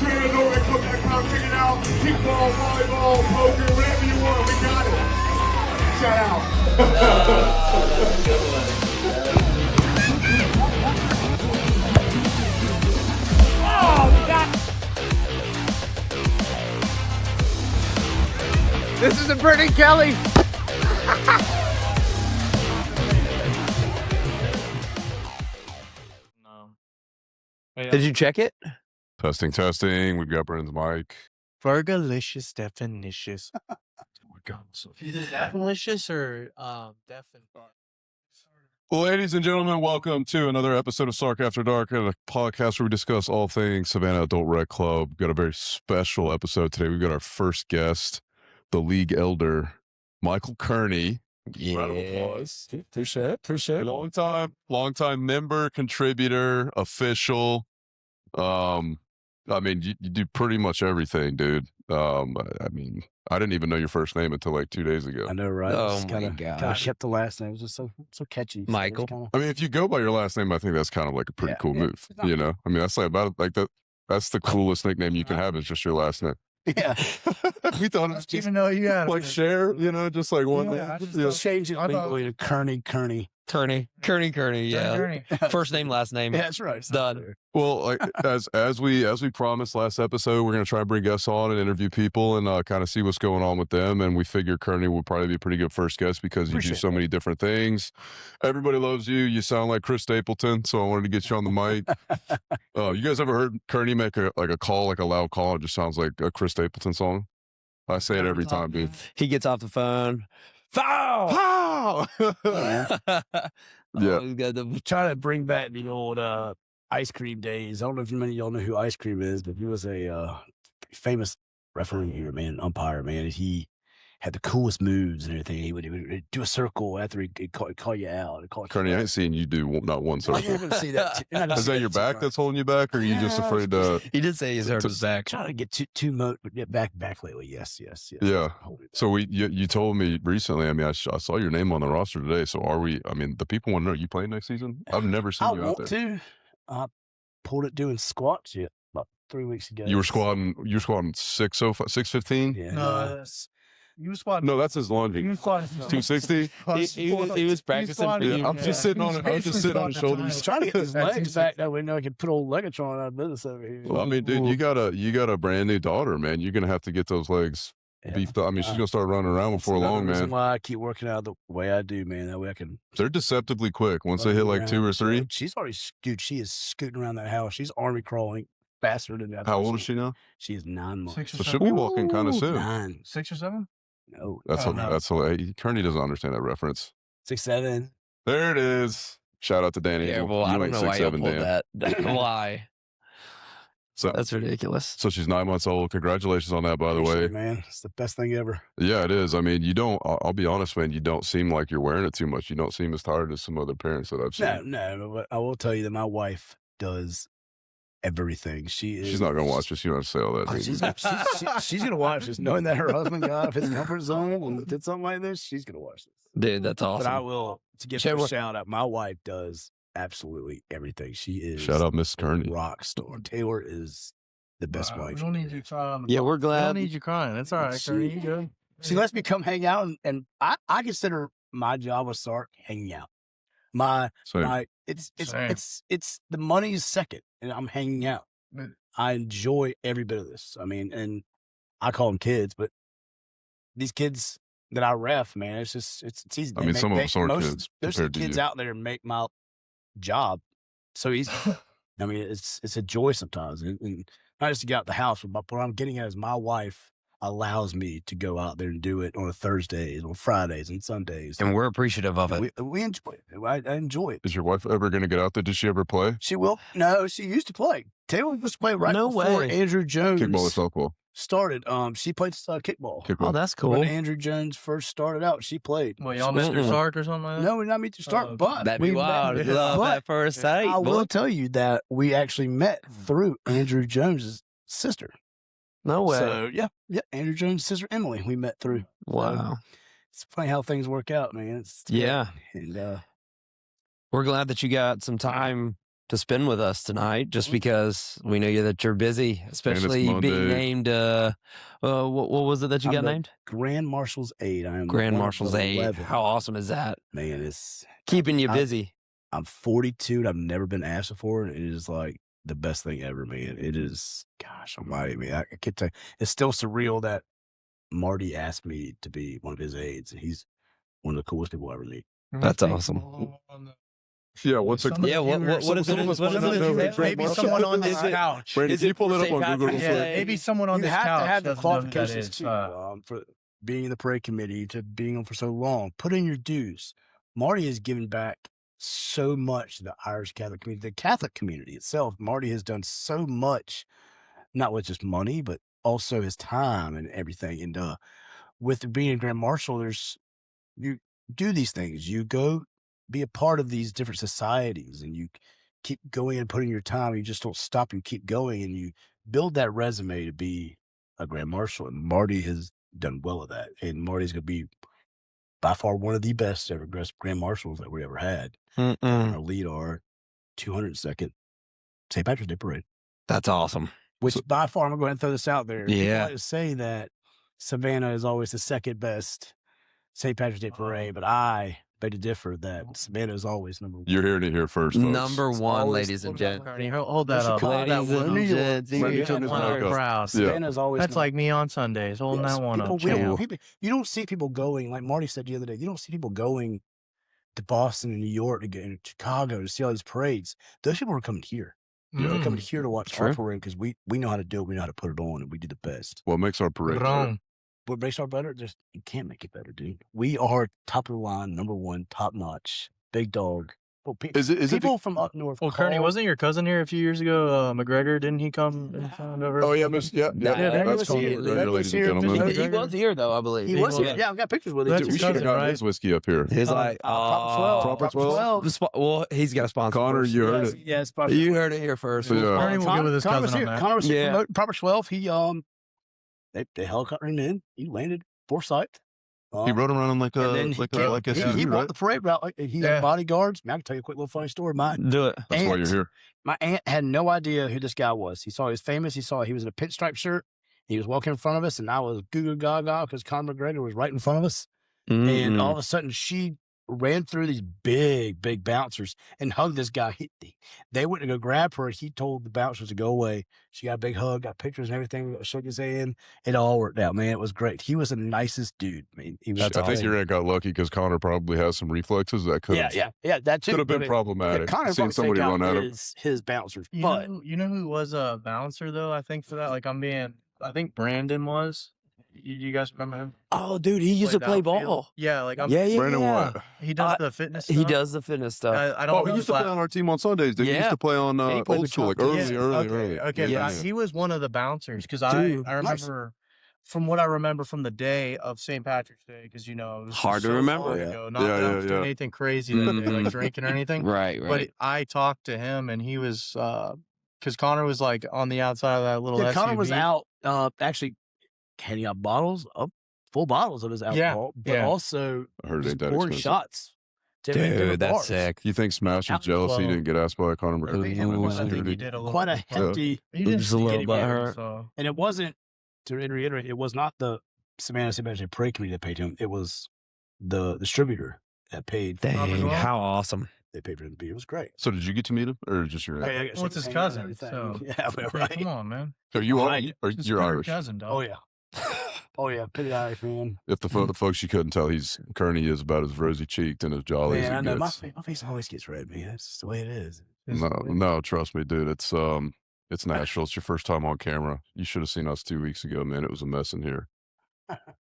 DARC.com. Check it out. Kickball, volleyball, poker, whatever you want. We got it. Shout out. Oh, God. This is a Brittany Kelly. No. Did you check it? Testing. We've got Brandon's mic. Fergalicious definitions. Oh my God. Is it definitions or defin? Well, ladies and gentlemen, welcome to another episode of SARC After Dark, a podcast where we discuss all things Savannah Adult Rec Club. We've got a very special episode today. We've got our first guest, the league elder, Michael Kearney. Yes. Appreciate it. Long time member, contributor, official. I mean, you do pretty much everything, dude. I mean, I didn't even know your first name until like 2 days ago. I know, right? Oh Just my kinda God. kept the last name. It was just so catchy. So it was Michael. kinda- I mean, if you go by your last name, I think that's kind of like a pretty Yeah, cool yeah, move. it's not You know, I mean, that's like about like that. That's the coolest nickname you can have is just your last name. Yeah. We thought it was just Even though you got like share, you know, just like one. Yeah, I just Yeah. Change it I thought- legally to Kearney. Kearney, yeah. First name, last name. Yeah, that's right. It's done. Well, like as we promised last episode, we're gonna try to bring guests on and interview people and kind of see what's going on with them. And we figure Kearney would probably be a pretty good first guest because you do Appreciate so many different things. Everybody loves you. You sound like Chris Stapleton, so I wanted to get you on the mic. You guys ever heard Kearney make a call, like a loud call? It just sounds like a Chris Stapleton song. I say it every time, dude. He gets off the phone. Foul! Pow! Yeah. Yeah. He's got the Trying to bring back the old ice cream days. I don't know if many of y'all know who Ice Cream is, but he was a famous referee here, man, umpire, man. He had the coolest moves and everything. He would do a circle after he'd call you out. He'd call you Kearney, I ain't seen you do not one Oh, circle. you're gonna see that. You're not gonna Is see that your too back much. that's holding you back, or are you just Yeah, afraid to? He did say he's hurt his back. Trying to get too much, but get back lately. Yes. Yeah. Hold it back. So you told me recently. I mean, I saw your name on the roster today. So are we? I mean, the people want to know, you playing next season? I've never seen I you out want there. to. I pulled it doing squats about 3 weeks ago. You were squatting 605, 615. Yeah. No, you squatting. No, that's his laundry. You squatting. 260. He was practicing. Yeah, I'm just sitting on it. I'm just sitting on his He's shoulders. trying to get his That's legs back that way. Now I can put old Legatron out of business over here. Well, I mean, dude, you got a brand new daughter, man. You're gonna have to get those legs Yeah. beefed up. I mean, she's gonna start running around That's before another long, reason man. Why I keep working out the way I do, man. That way I can. They're deceptively quick. Once they run hit like around. 2 or 3. She's already, dude. She is scooting around that house. She's army crawling faster than that. How old is she now? She is 9 months. 6 or So 7. she'll be walking kind of Ooh, soon. 9. 6 or 7. No. That's Oh, no. that's Kearney doesn't understand that reference. 6, 7. There it is. Shout out to Danny. Yeah, You well, I don't ain't know why you 6'7", pulled Dan. that. Why? So, That's ridiculous. so she's 9 months old. Congratulations on that, by the Appreciate way. it, man, it's the best thing ever. Yeah, it is. I mean, you don't. I'll be honest, man. You don't seem like you're wearing it too much. You don't seem as tired as some other parents that I've seen. No, but I will tell you that my wife does everything. She is. She's not gonna watch this. You don't have to say all that. Oh, she's gonna watch this, knowing that her husband got out of his comfort zone and did something like this. She's gonna watch this. Dude, that's But I awesome. will to give Share her a what- shout out. My wife does absolutely everything. She is Shout out, Miss a Kearney. rock star. Taylor is the best wife. We don't need you crying. On the Yeah, we're We don't glad. need you crying. It's all right, She- Kearney. You good? She lets me come hang out, and I consider my job with SARC hanging out. So It's Same. the money is second, and I'm hanging out. But- I enjoy every bit of this. I mean, and I call them kids, but these kids that I ref, man, it's easy. I mean, some of us are kids There's compared to kids you. out there make my job so easy. I mean, it's a joy sometimes, and not just to get out the house, but what I'm getting at is my wife allows me to go out there and do it on Thursdays, on Fridays, and Sundays. And we're appreciative of it. We enjoy it. I enjoy it. is your wife ever gonna get out there? Did she ever play She will. No, she used to play. Taylor used to play right No before way. Andrew Jones kickball or softball? started. She played kickball. Kickball. Oh, that's When cool. Andrew Jones first started out, she played. Well, y'all Mr. Mm-mm. Sark or something like that? No, we not meet to start, Oh, but That'd be we wild. met- Love but at first sight. I boy. will tell you that we actually met through Andrew Jones's sister. No way. So yeah, Andrew Jones' sister Emily, we met through. Wow. It's funny how things work out, man. It's Yeah. and We're glad that you got some time to spend with us tonight, just because we know that you're busy, especially being Monday. named. What was it that you got named? Grand Marshal's aide. I am Grand one of Marshal's the aide. 11. How awesome is that? Man, it's Keeping you busy. I'm 42 and I've never been asked before. And it is like the best thing ever, man. It is, gosh almighty, man. I can't tell you. It's still surreal that Marty asked me to be one of his aides. And he's one of the coolest people I ever meet. That's awesome. Yeah, what's it? Yeah, what is it? Maybe someone on this couch. Brandon, can you pull it up on Google? Yeah, maybe someone on You this have couch to have the doesn't know who that qualifications is. too, for being in the parade committee, to being on for so long. Put in your dues. Marty has given back so much to the Irish Catholic community, the Catholic community itself. Marty has done so much, not with just money, but also his time and everything. And with being a Grand Marshal, you do these things. You go be a part of these different societies, and you keep going and putting your time. You just don't stop. You keep going, and you build that resume to be a Grand Marshal. And Marty has done well of that. And Marty's going to be by far one of the best ever Grand Marshals that we ever had. Our lead our 202nd St. Patrick's Day Parade. That's awesome. Which by far, I'm going to go ahead and throw this out there. Yeah. I like to say that Savannah is always the second best St. Patrick's Day Parade, but I beg to differ that Savannah is always number one. You're hearing it here first, folks. Number one, always- ladies and gents. Kearney, hold that up. Ladies and gents. Brandon, turn his mic up. Proud. Yeah. Savannah's always That's number like me on Sundays, holding Yes, that one people, up. we don't- champ. people- you don't see people going, like Marty said the other day, you don't see people going to Boston and New York to get in Chicago to see all these parades. Those people are coming here. They're coming here to watch our parade because we know how to do it. We know how to put it on, and we do the best. What makes our parade better? Wrong. What makes our better? Just you can't make it better, dude. We are top of the line, number one, top notch, big dog. Well, Is it people from up north? Well, Kearney, call- wasn't your cousin here a few years ago? McGregor, didn't he come over? Oh yeah, yeah. Brandon That's was cool. here. Right Brandon here, was ladies here. and gentlemen. He was here though, I believe. He was here. Yeah. Yeah, I've got pictures with him. That's too. We his should have cousin, got right? his whiskey up here. He's like, Proper 12. Proper Proper 12. well, he's got a sponsor. Connor, first. you heard it. Yes, Proper You heard it here first. Yeah. Kearney will get with his Connor was cousin here. on that. Connor was here Yeah. promoting Proper 12. He they helicoptered him in. He landed Forsyth. He rode around on like and a then like he SUV, walked right? the parade route. Like he had bodyguards. Man, I can tell you a quick little funny story. Do it. That's why you're here. My aunt had no idea who this guy was. He saw he was famous. He was in a pinstripe shirt. He was walking in front of us, and I was goo goo gaga because Conor McGregor was right in front of us. And all of a sudden, she ran through these big bouncers and hugged this guy. They went to go grab her, and he told the bouncers to go away. She got a big hug, got pictures and everything, shook his hand. It all worked out, man. It was great. He was the nicest dude. I mean, he was. I think your aunt got lucky because Connor probably has some reflexes that could yeah. That too. could have been But problematic. Connor Seeing probably somebody take out run at him. his bouncers, You but know who was a bouncer though? I think for that, I think Brandon was. You guys remember him? Oh, dude, he used to play outfield? ball. Yeah, like Yeah. Brandon what? he does the fitness. He stuff. does the fitness stuff. I don't. Oh, he know used to if play on our team on Sundays. Dude. He Yeah. used to play on And he played old with school, like Chuck. early. Okay, Yeah. but he was one of the bouncers because Dude, I remember from what I remember from the day of St. Patrick's Day because it was Hard to so remember. long Yeah. ago. Not Yeah, that I was yeah, doing yeah. anything crazy that day, like drinking or anything. Right. But I talked to him and he was because Connor was like on the outside of that little SUV. Connor was out actually handing out full bottles of his alcohol, but also I heard it just ain't that pouring expensive. shots. to different Dude, that's bars. sick. You think Smash was Out- jealous he well, didn't get asked by Conor I think he McGregor? was- I think he did a little Quite a bit. hefty, He did Just a little getting bit paid, hurt. So. and it wasn't, to reiterate, it was not the Savannah St. Patrick's Parade Committee that paid him. It was the distributor that paid. Dang, how awesome. They paid for him to be. It was great. So did you get to meet him, or just your? I got Well, it's his shake hand cousin, and everything. so- Yeah, well, Hey, right. Come on, man. Are you all? Right. Or It's you're your Irish? cousin, dog. Oh yeah, oh yeah, pretty Irish man. If the folks you couldn't tell, Kearney is about as rosy cheeked and as jolly Man, I as know it my gets. face always gets red, man. That's just the way it is. No, trust me, dude. It's natural. It's your first time on camera. You should have seen us 2 weeks ago, man. It was a mess in here.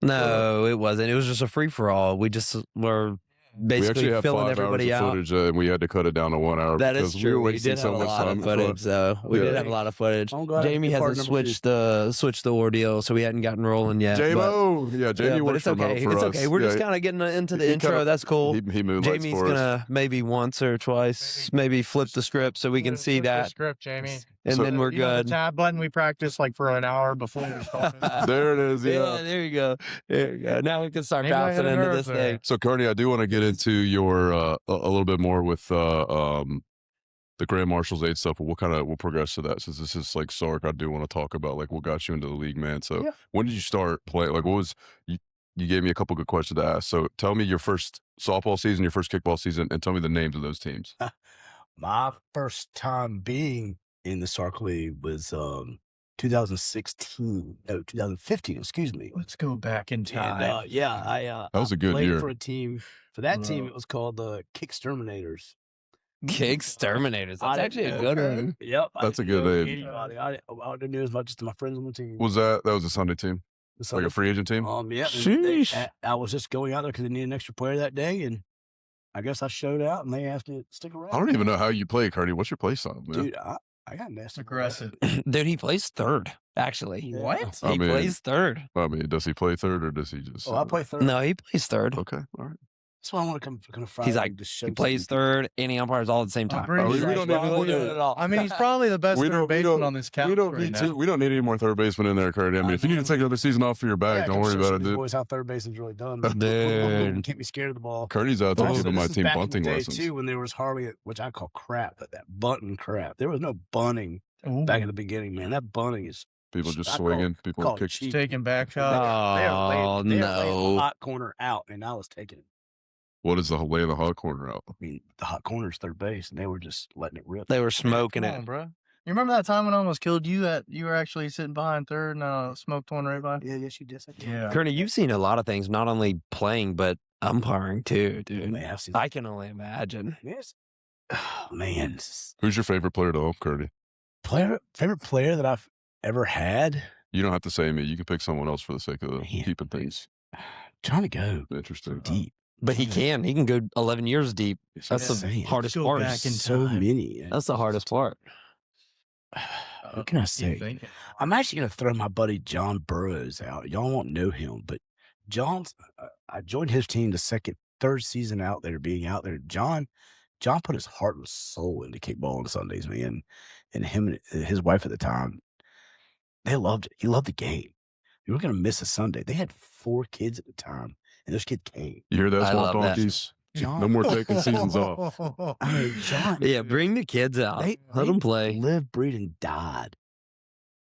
No, it wasn't. It was just a free for all. We just were We actually basically have filling 5 everybody hours of out. footage, and we had to cut it down to 1 hour. That is because true. were We wasting did have so a much lot time of in front. footage, though. We Yeah. did have a lot of footage. I'm glad Jamie I hasn't partnered with switched the ordeal, so we hadn't gotten rolling yet. but- J-Mo, yeah, Jamie but works it's remote okay. for It's us. okay. We're just Yeah, kind of getting into the he intro. kinda- That's cool. He moonlights Jamie's for us. gonna maybe once or twice, maybe flip the script so we can see Flip the that, script, Jamie. and So- then we're You know the good. tab button we practiced like for an hour before we started. There it is. Yeah, Yeah. there you go. There you go. Now we can start Maybe I bouncing hit a into nerve this there. thing. So, Kearney, I do want to get into your a little bit more with the Grand Marshals 8 stuff, but we'll progress to that since this is like SARC. I do want to talk about like what got you into the league, man. So when did you start playing? Like, what was you gave me a couple good questions to ask. So tell me your first softball season, your first kickball season, and tell me the names of those teams. My first time being in the SARC League was 2015, excuse me. Let's go back in time. And, I That was a good played year. for a team. For that team, it was called the Kicksterminators. Exterminators. That's actually a good one. Yep. That's a good name. Anybody. I didn't know as much as my friends on the team. That was a Sunday team? Like a free agent team? Yeah. Sheesh. I was just going out there because they needed an extra player that day, and I guess I showed out, and they asked me to stick around. I don't even know how you play, Kearney. What's your play style, man? Dude, I got nasty. Aggressive. Dude, he plays third, actually. What? He plays third. I mean, does he play third or does he just? Oh, I play third. No, he plays third. Okay, all right. That's why I want to come Friday. He's like, to show he plays third and he umpires all at the same time. pretty we sure don't he's need probably- to do it I mean, he's probably the best third baseman on this count. We don't right need now. we don't need any more third baseman in there, Kearney. I mean, if you need to take another season off for your back, don't worry about it, dude. Boys, how third base is really done. Dude. Can't be scared of the ball. Kearney's out there Also, giving my this is team back in bunting the day, lessons. too, when there was hardly, which I call crap, but that bunting crap. There was no bunting back in the beginning, man. That bunting is People just I swinging, call people it kick. cheap. Taking back Oh, shots. They were laying no. the hot corner out, and I was taking it. What is the lay of the hot corner out? I mean, the hot corner is third base, and they were just letting it rip. They were smoking Come it. on, bro. You remember that time when I almost killed you? That you were actually sitting behind third and smoked one right by? Yeah, yes, you did. Yeah. Kearney, you've seen a lot of things, not only playing, but umpiring too, dude. Man, I've seen I can only imagine. yes. Oh, man, this is Who's your favorite player to ump, Kearney? favorite player that I've ever had. You don't have to say me. You can pick someone else for the sake of Man, keeping things Trying to go interesting. deep. But he can. He can go 11 years deep. That's the insane. hardest Go part. back in So time. many. That's the hardest part. What can I You say? think? I'm actually going to throw my buddy John Burroughs out. Y'all won't know him, but John's. I joined his team the third season out there, being out there. John put his heart and soul into kickball on Sundays, man. And him and his wife at the time, they loved it. He loved the game. You were going to miss a Sunday. They had 4 kids at the time, and those kids came. You hear that, I Swamp love that. Donkeys? John, No more taking seasons off. I mean, John, Yeah, bring the kids out. Let them play. lived, breathed, and died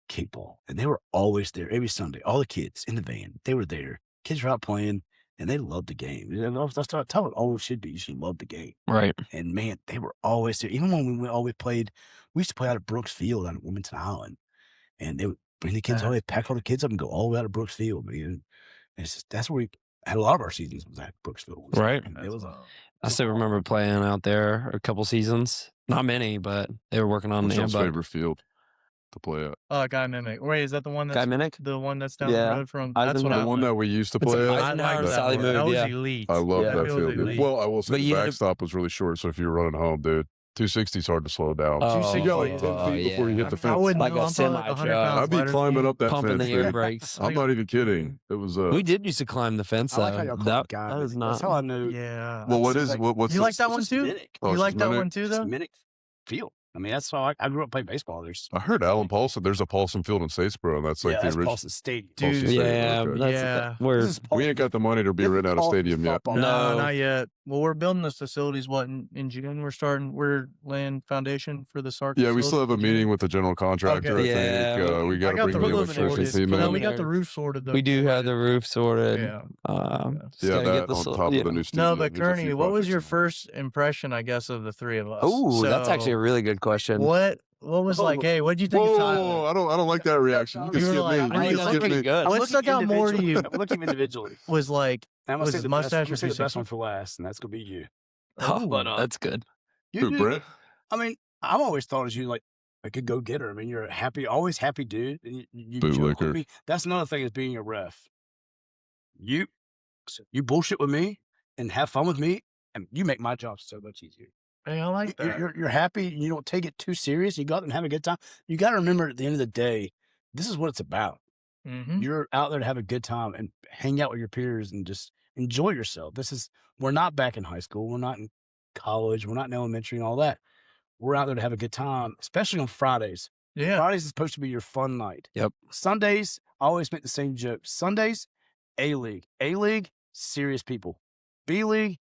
kickball. And they were always there every Sunday. All the kids in the van, they were there. Kids were out playing, and they loved the game. And that's how it always should be. You should love the game. Right. And, man, they were always there. Even when we always played, we used to play out at Brooks Field on Wilmington Island. And they would bring the kids always, pack all the kids up and go all the way out to Brooks Field, man. And it's just, that's where we had a lot of our seasons was at Brooksville. Right. And it was I still remember playing out there a couple seasons. Not many, but they were working on What's the your handbook. favorite field to play at? Guy Mimic. Wait, is that the one that's Guy Minnick? the one that's down Yeah. the road from? That's what Eisenhower. I The one that we used to It's play like at? Eisenhower and that Sally one. Mood, That was yeah. elite. I love Yeah. that It was field. elite. Well, I will say But the you had to- backstop was really short, so if you were running home, dude, 260 is hard to slow down. Oh, you got like 10 feet before you hit the I fence. wouldn't Like know. a I'm probably like 100 semi-truck. pounds I'd be lighter than climbing you. up that Pumping fence, the air dude. brakes. I'm not even kidding. It was We did used to climb the fence. I like how y'all call it That guy. is not. That's how I know. Yeah. well, what It's is like- what's You the- like that one It's too? Minnick. Oh, You it's like just that Minnick? one too, It's though? Minnick Field. I mean, that's how I grew up playing baseball. There's I heard Alan Paulson. There's a Paulson Field in Statesboro, and that's like yeah, the that's original. Paulson Stadium. Dude, Paulson Stadium, Yeah, okay. that's Yeah. we're This is We Paulson- ain't got the money to be this is renting out a Paulson stadium yet. football. No, No. not yet. Well, we're building this facilities. What in June? We're laying foundation for the SARC. Yeah, we still have a facility in June. meeting with the general contractor. Okay. I think Yeah, we I got to got bring the the roof electrician sorted. team No, in. we got the roof sorted. Though. we do have the roof sorted. Yeah. Just Yeah, gotta get that the on sol- top yeah. of the new studio. No, but There's a Kearney, few what was projects your in there. first impression? I guess of the three of us. Oh, that's actually a So, really good question. What was like? Hey, what did you think Whoa, of whoa, Tyler? whoa, I don't like that reaction. You can You were skip like, me. I You mean, can that's skip pretty me. good. I What stuck out more to you? Look at him individually. Was like I'm gonna Was say the the mustache best, I'm gonna say or the best 360? one for last, and that's gonna be you. Oh, But, that's good. You, Who, Brett? I mean, I've always thought of you like a go getter. I mean, you're a happy, always happy dude. And you joke Bootlicker. with me. That's another thing is being a ref. You bullshit with me and have fun with me, and you make my job so much easier. hey, I like that. You're happy. And you don't take it too serious. You go out and have a good time. You got to remember at the end of the day, this is what it's about. Mm-hmm. You're out there to have a good time and hang out with your peers and just enjoy yourself. We're not back in high school. We're not in college. We're not in elementary and all that. We're out there to have a good time, especially on Fridays. Yeah. Fridays is supposed to be your fun night. Yep. Sundays, I always make the same joke. Sundays, A-League. A-League, serious people. B-League,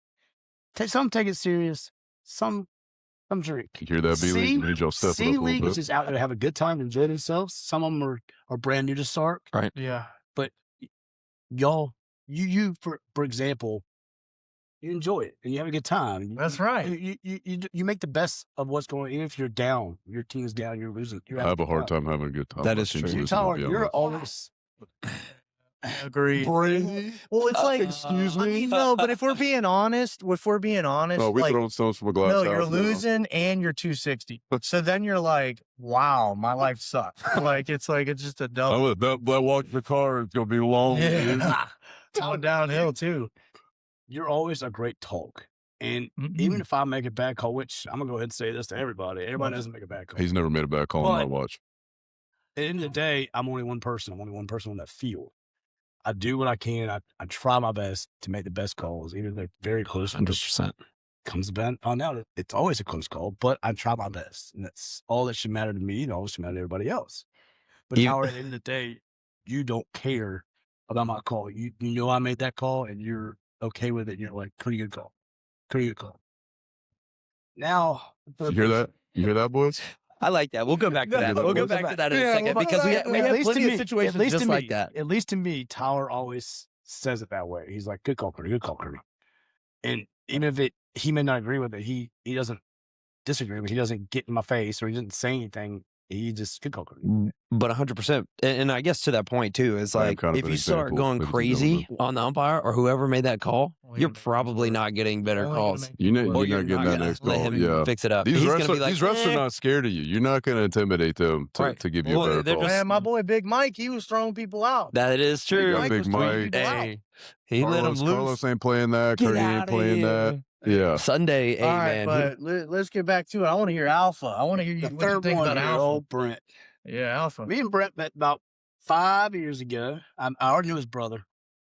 some take it serious. Some Come drink. You hear that, B League? We need y'all step it up a C little League is bit. just out there to have a good time, enjoy themselves. Some of them are brand new to SARC. Yeah. But y'all, you for example, you enjoy it and you have a good time. That's right. You make the best of what's going on. Even if you're down, your team is down, you're losing. I have a hard time having a good time. That My is team's true. losing, I'll Tyler, be you're honest. always Agreed. Brady? Well, it's like, excuse me? no, but if we're being honest, No, we like, throwing stones from a glass no, house. you're now. losing and you're 260. So then you're like, wow, my life sucks. It's just a double. That walk to the car is gonna be long. dude. Yeah. Going downhill too. you're always a great talk. And Mm-hmm. even if I make a bad call, which I'm gonna go ahead and say this to everybody, everybody doesn't make a bad call. He's never made a bad call on my But- watch. At the end of the day, I'm only one person. I'm only one person on that field. I do what I can. I try my best to make the best calls, even if they're very close. 100%. Comes about found out it's always a close call, but I try my best, and that's all that should matter to me. And all that should matter to everybody else. But You- Howard, at the end of the day, you don't care about my call. You know I made that call, and you're okay with it. You're like, pretty good call, pretty good call. Now, You hear that? You hear that, boys? I like that. We'll go back to that. We'll go back to that in a Yeah, second well, because we at have least to plenty of me- situations at least just to like me, that. At least to me, Tyler always says it that way. He's like, good call, Kearney, good call, Kearney. And even if he may not agree with it, he doesn't disagree with it. He doesn't get in my face or he doesn't say anything. He just good call, Kearney. But 100%. And I guess to that point too, is I am like kind of if an you start example, going ladies and crazy gentlemen. on the umpire or whoever made that call, Well, you're you're gonna probably make- not getting better Only gonna calls. make- You're Or not getting that gonna next let call. him Yeah. fix it up. These He's refs, gonna be like, these refs are "Eh." not scared of you. You're not going to intimidate them Right. to give you Well, a better they're call. just- Man, my boy Big Mike, he was throwing people out. That is true. got Big Mike. Hey, he let him Carlos, loose. Carlos ain't playing that. Get Kearney ain't outta playing here. that. Yeah. Sunday, hey All right, man. but let's get back to it. I want to hear Alpha. I want to hear you. The What you third think one, about here, Alpha? old Brent. Yeah, Alpha. Me and Brent met about 5 years ago. I already knew his brother.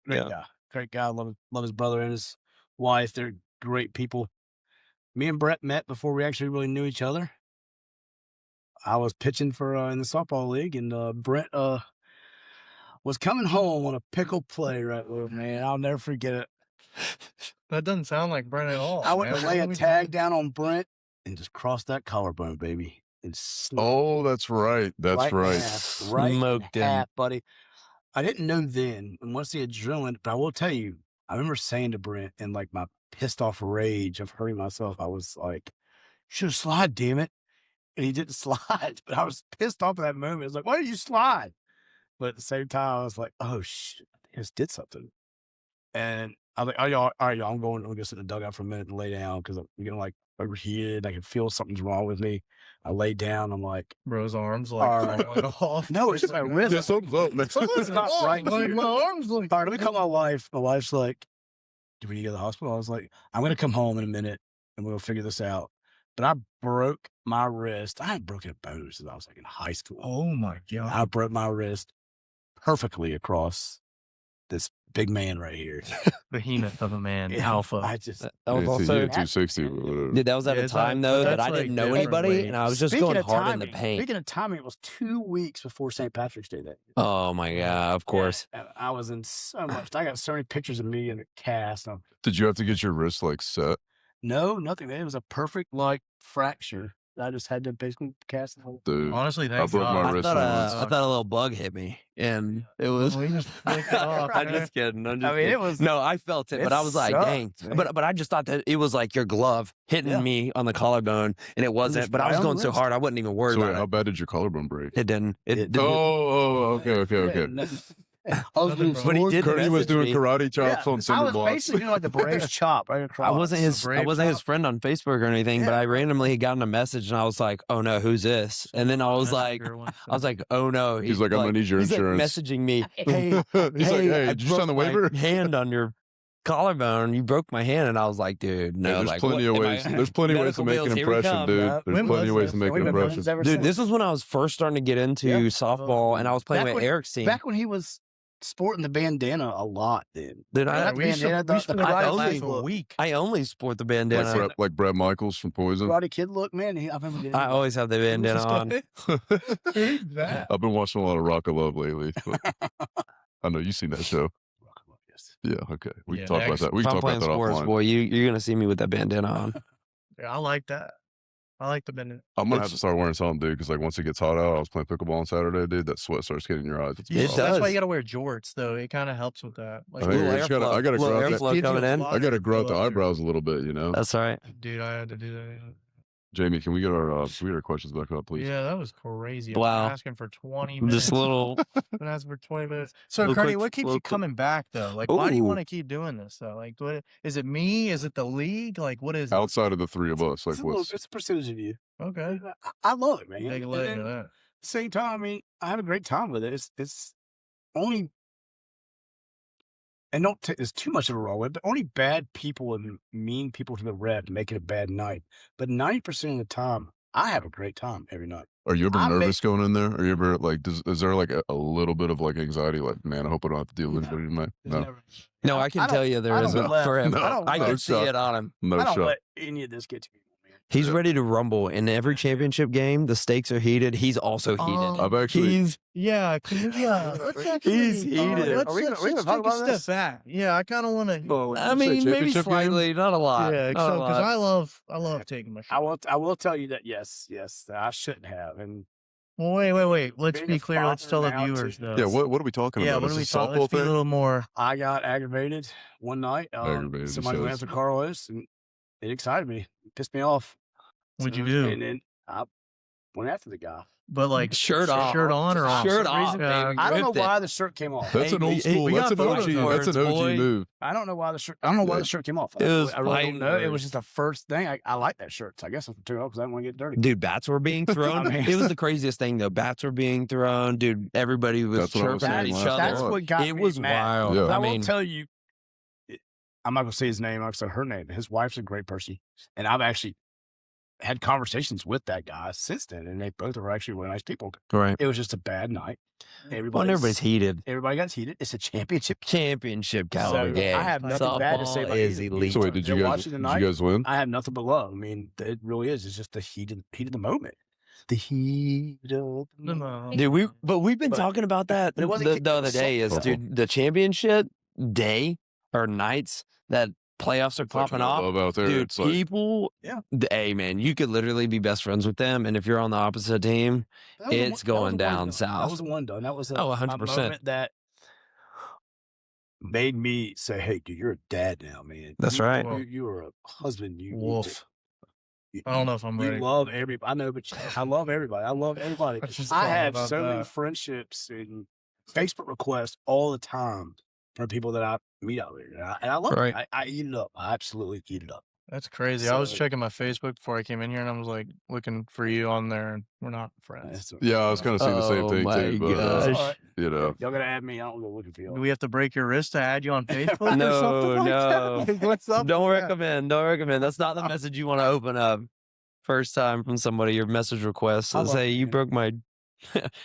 Great Yeah. guy. Great guy. Love his brother and his wife. They're great people. Me and Brent met before we actually really knew each other. I was pitching for in the softball league, and Brent was coming home on a pickle play right there, man. I'll never forget it. That doesn't sound like Brent at all. I went man. to lay What a are we tag talking- down on Brent and just crossed that collarbone, baby. And Oh, that's right. That's in right. half, right in Smoked him. half, buddy. I didn't know then, and once the adrenaline, but I will tell you, I remember saying to Brent in like my pissed off rage of hurting myself, I was like, should have slide, damn it. And he didn't slide, but I was pissed off at that moment. It was like, why did you slide? But at the same time, I was like, oh shit, I just did something. And I was like, all right, y'all, I'm going to go sit in the dugout for a minute and lay down because I'm getting like overheated. I can feel something's wrong with me. I lay down. I'm like, Bro's arms All like right. falling off. no, it's just my wrist. Yeah, something's up, man. It's not right. Like my arms like. All right, let me call my wife. My wife's like, do we need to go to the hospital? I was like, I'm going to come home in a minute and we'll figure this out. But I broke my wrist. I hadn't broken a bone since I was like in high school. Oh my god. I broke my wrist perfectly across this big man right here. Behemoth of a man. Yeah, Alpha. I just, That was Yeah, also, 260 or whatever. dude, that was at Yeah, a it's like- time but though that that's I didn't like know different anybody, weights. and I was just Speaking going of hard in the timing- paint. Speaking of timing, it was 2 weeks before St. Patrick's Day that year. Oh my god! Of course. And I was in so much. I got so many pictures of me in a cast. Did you have to get your wrist like set? No, nothing. It was a perfect like fracture. I just had to basically cast the whole. Dude, Honestly, thank broke my God. I wrist thought, once. I thought a little bug hit me, and it was. We just flicked it off, I'm man. just kidding. I'm just I mean, kidding. it was. No, I felt it, but I was like, sucked, dang. man. But I just thought that it was like your glove hitting Yeah. me on the collarbone, and it wasn't. But I right was on the going so wrist. hard, I wasn't even worried So wait, about how it. bad did your collarbone break? It didn't. It It- didn't. Okay. I was doing Nothing But he wrong. did Kearney was message doing me. karate chops Yeah, on I cinder was blocks. basically doing like the Braves chop right across. I wasn't his. I brave wasn't his chop. friend on Facebook or anything, but Yeah. I randomly got in a message, and I was like, "Oh no, who's this?" And then I was like, "Oh no." He's like, "I'm gonna need your he's, like, insurance." messaging me, "Hey, He's like, hey, I did you sign the broke my waiver? hand on your collarbone. You broke my hand." And I was like, "Dude, no." Yeah, there's like, plenty what, of am I- ways. There's plenty of ways to medical make bills, an here we impression, come. dude. Yeah. There's When plenty of was ways this? to make We've an been impression. friends ever Dude, since. this was when I was first starting to get into Yeah. softball, and I was playing Back with when- Eric's team. back when he was sporting the bandana a lot. Then Dude, Yeah, I, we used to bandana, ride only- last a week. I only sport the bandana. Like Brett Michaels from Poison. Karate Kid look, man. I remember getting I always have the bandana on. Who's that? I've been watching a lot of Rock of Love lately. But I know you've seen that show. Yeah, okay. We Yeah, can talk about next- that. We If can I'm talk about playing that sports, offline. boy, you're gonna see me with that bandana on. Yeah, I like that. I like the bend. I'm gonna have to start wearing something, dude. Because like once it gets hot out, I was playing pickleball on Saturday, dude. That sweat starts getting in your eyes. It's It rough. That's why does. you gotta wear jorts, though. It kind of helps with that. Like, I think Little I just gotta- airflow- I gotta little grow out that- airflow coming in. I gotta grow out the Blow up your- eyebrows a little bit, you know. That's all right. Dude, I had to do that. Jamie, can we get our questions back up, please? Yeah, that was crazy. I've been Wow. asking for 20 minutes. Just a little. Been asking for 20 minutes. So, Little Kearney, quick- what keeps little you quick- coming back though? Like, why do you Ooh. want to keep doing this though? Like, what is it? Me? Is it the league? Like, what is it? Outside of the three of us, like what's It's a percentage of you. Okay, I love it, man. take a And look then into that. at the same time, I mean, I have a great time with it. It's only, and don't take this too much of a wrong way, but only bad people and mean people to the rep make it a bad night. But 90% of the time, I have a great time every night. Are you ever I nervous going in there? Are you ever like, is there like a little bit of like anxiety? Like, man, I hope I don't have to deal with anybody tonight. There's No, never- No, I can I tell don't- you I there don't isn't let- for him. no, I no can see shot. it on him. no I don't shot. let any of this get to me, man. He's Yeah. ready to rumble. In every championship game, the stakes are heated. He's also heated. I've actually, He's Yeah, can we, let's actually. He's heated. Let's, Are we gonna- let's, we gonna let's talk take a about step this? back. Yeah, I kind of want to. I mean, maybe championship game? slightly, not a lot. Yeah, not a so because lot. I love taking my I shot. will tell you that yes, that I shouldn't have. And Well, wait. Let's being be a clear. Let's tell father the now, viewers too. though. yeah. What are we talking Yeah, about? what Is are we this a talking? softball Let's be a thing? little more. I got aggravated one night. Aggravated, he Somebody went says. after Carlos, and it excited me, pissed me off. What'd you So- do? And then I went after the guy. But like Shirt off. shirt on or off? Shirt some off, reason, baby. I don't know Ripped it. why the shirt came off. That's Hey, an old we school. got That's an OG. photos, That's an OG boy. move. I don't know why the shirt. I don't know why the shirt came off. It was I really fighting don't know. It was words. just the first thing. I like that shirt. So I guess I'm too old because I didn't want to get dirty. Dude, bats were being thrown. mean- It was the craziest thing, though. Bats were being thrown. Dude, everybody was That's what I was chirping at saying each last other. That's night. what got It me was mad. wild. Yeah. But I will mean, tell you, I'm not gonna say his name. I'm gonna say her name. His wife's a great person, and I've actually had conversations with that guy since then, and they both are actually really nice people. right. It was just a bad night. Well, and everybody's heated. Everybody got heated. It's a championship. Championship caliber So, game. I have nothing bad to say Softball about is either. elite. So wait, did you They're guys? watching Did tonight. you guys win? I have nothing but love. I mean, it really is. It's just the heat of the moment. The heat of the moment. Dude, we've been But- talking about that but it wasn't the other day. Is softball. dude, the championship day or nights that playoffs are It's like popping off. love out there. Dude, It's like people, Yeah. hey man, you could literally be best friends with them, and if you're on the opposite team, That was a it's that going was a down one done. south. That was a one done. That was a, Oh, a 100%. moment that made me say, "Hey, dude, you're a dad now, man. That's right. You are a husband. You Wolf. You, I don't know if I'm you ready. love everybody. I know, but I love everybody. I love everybody. I just I thought have about so many that. friendships and Facebook requests all the time from people that I meet out there, and I love Right. it. I eat it up. I absolutely eat it up. That's crazy. I was So- checking my Facebook before I came in here, and I was like looking for you on there, and we're not friends. That's- yeah, I was kind of saying the same Oh thing my too. But It's gosh. all right. you know, Y'all gotta add me. I don't go looking for Do y'all. we have to break your wrist to add you on Facebook? No, or something like no. that? Like, what's up? Don't with that? recommend. Don't recommend. That's not the message you want to open up. First time from somebody, your message request I says, love "Hey, it, you man. broke my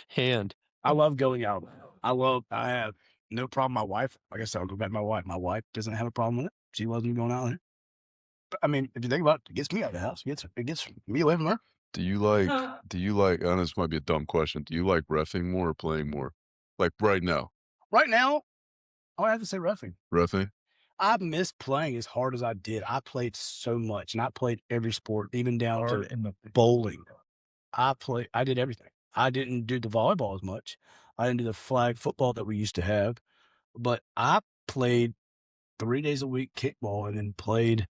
hand." I love going out. I have no problem. My wife, like I said, I'll go back to my wife. My wife doesn't have a problem with it. She wasn't going out there. But, I mean, if you think about it, it gets me out of the house. It gets me away from her. do you like? I know this might be a dumb question. Do you like reffing more or playing more? Like right now, Right now, I have to say reffing. reffing. I miss playing as hard as I did. I played so much, and I played every sport, even down Hard to in the bowling. I did everything. I didn't do the volleyball as much. I didn't do the flag football that we used to have, but I played 3 days a week kickball and then played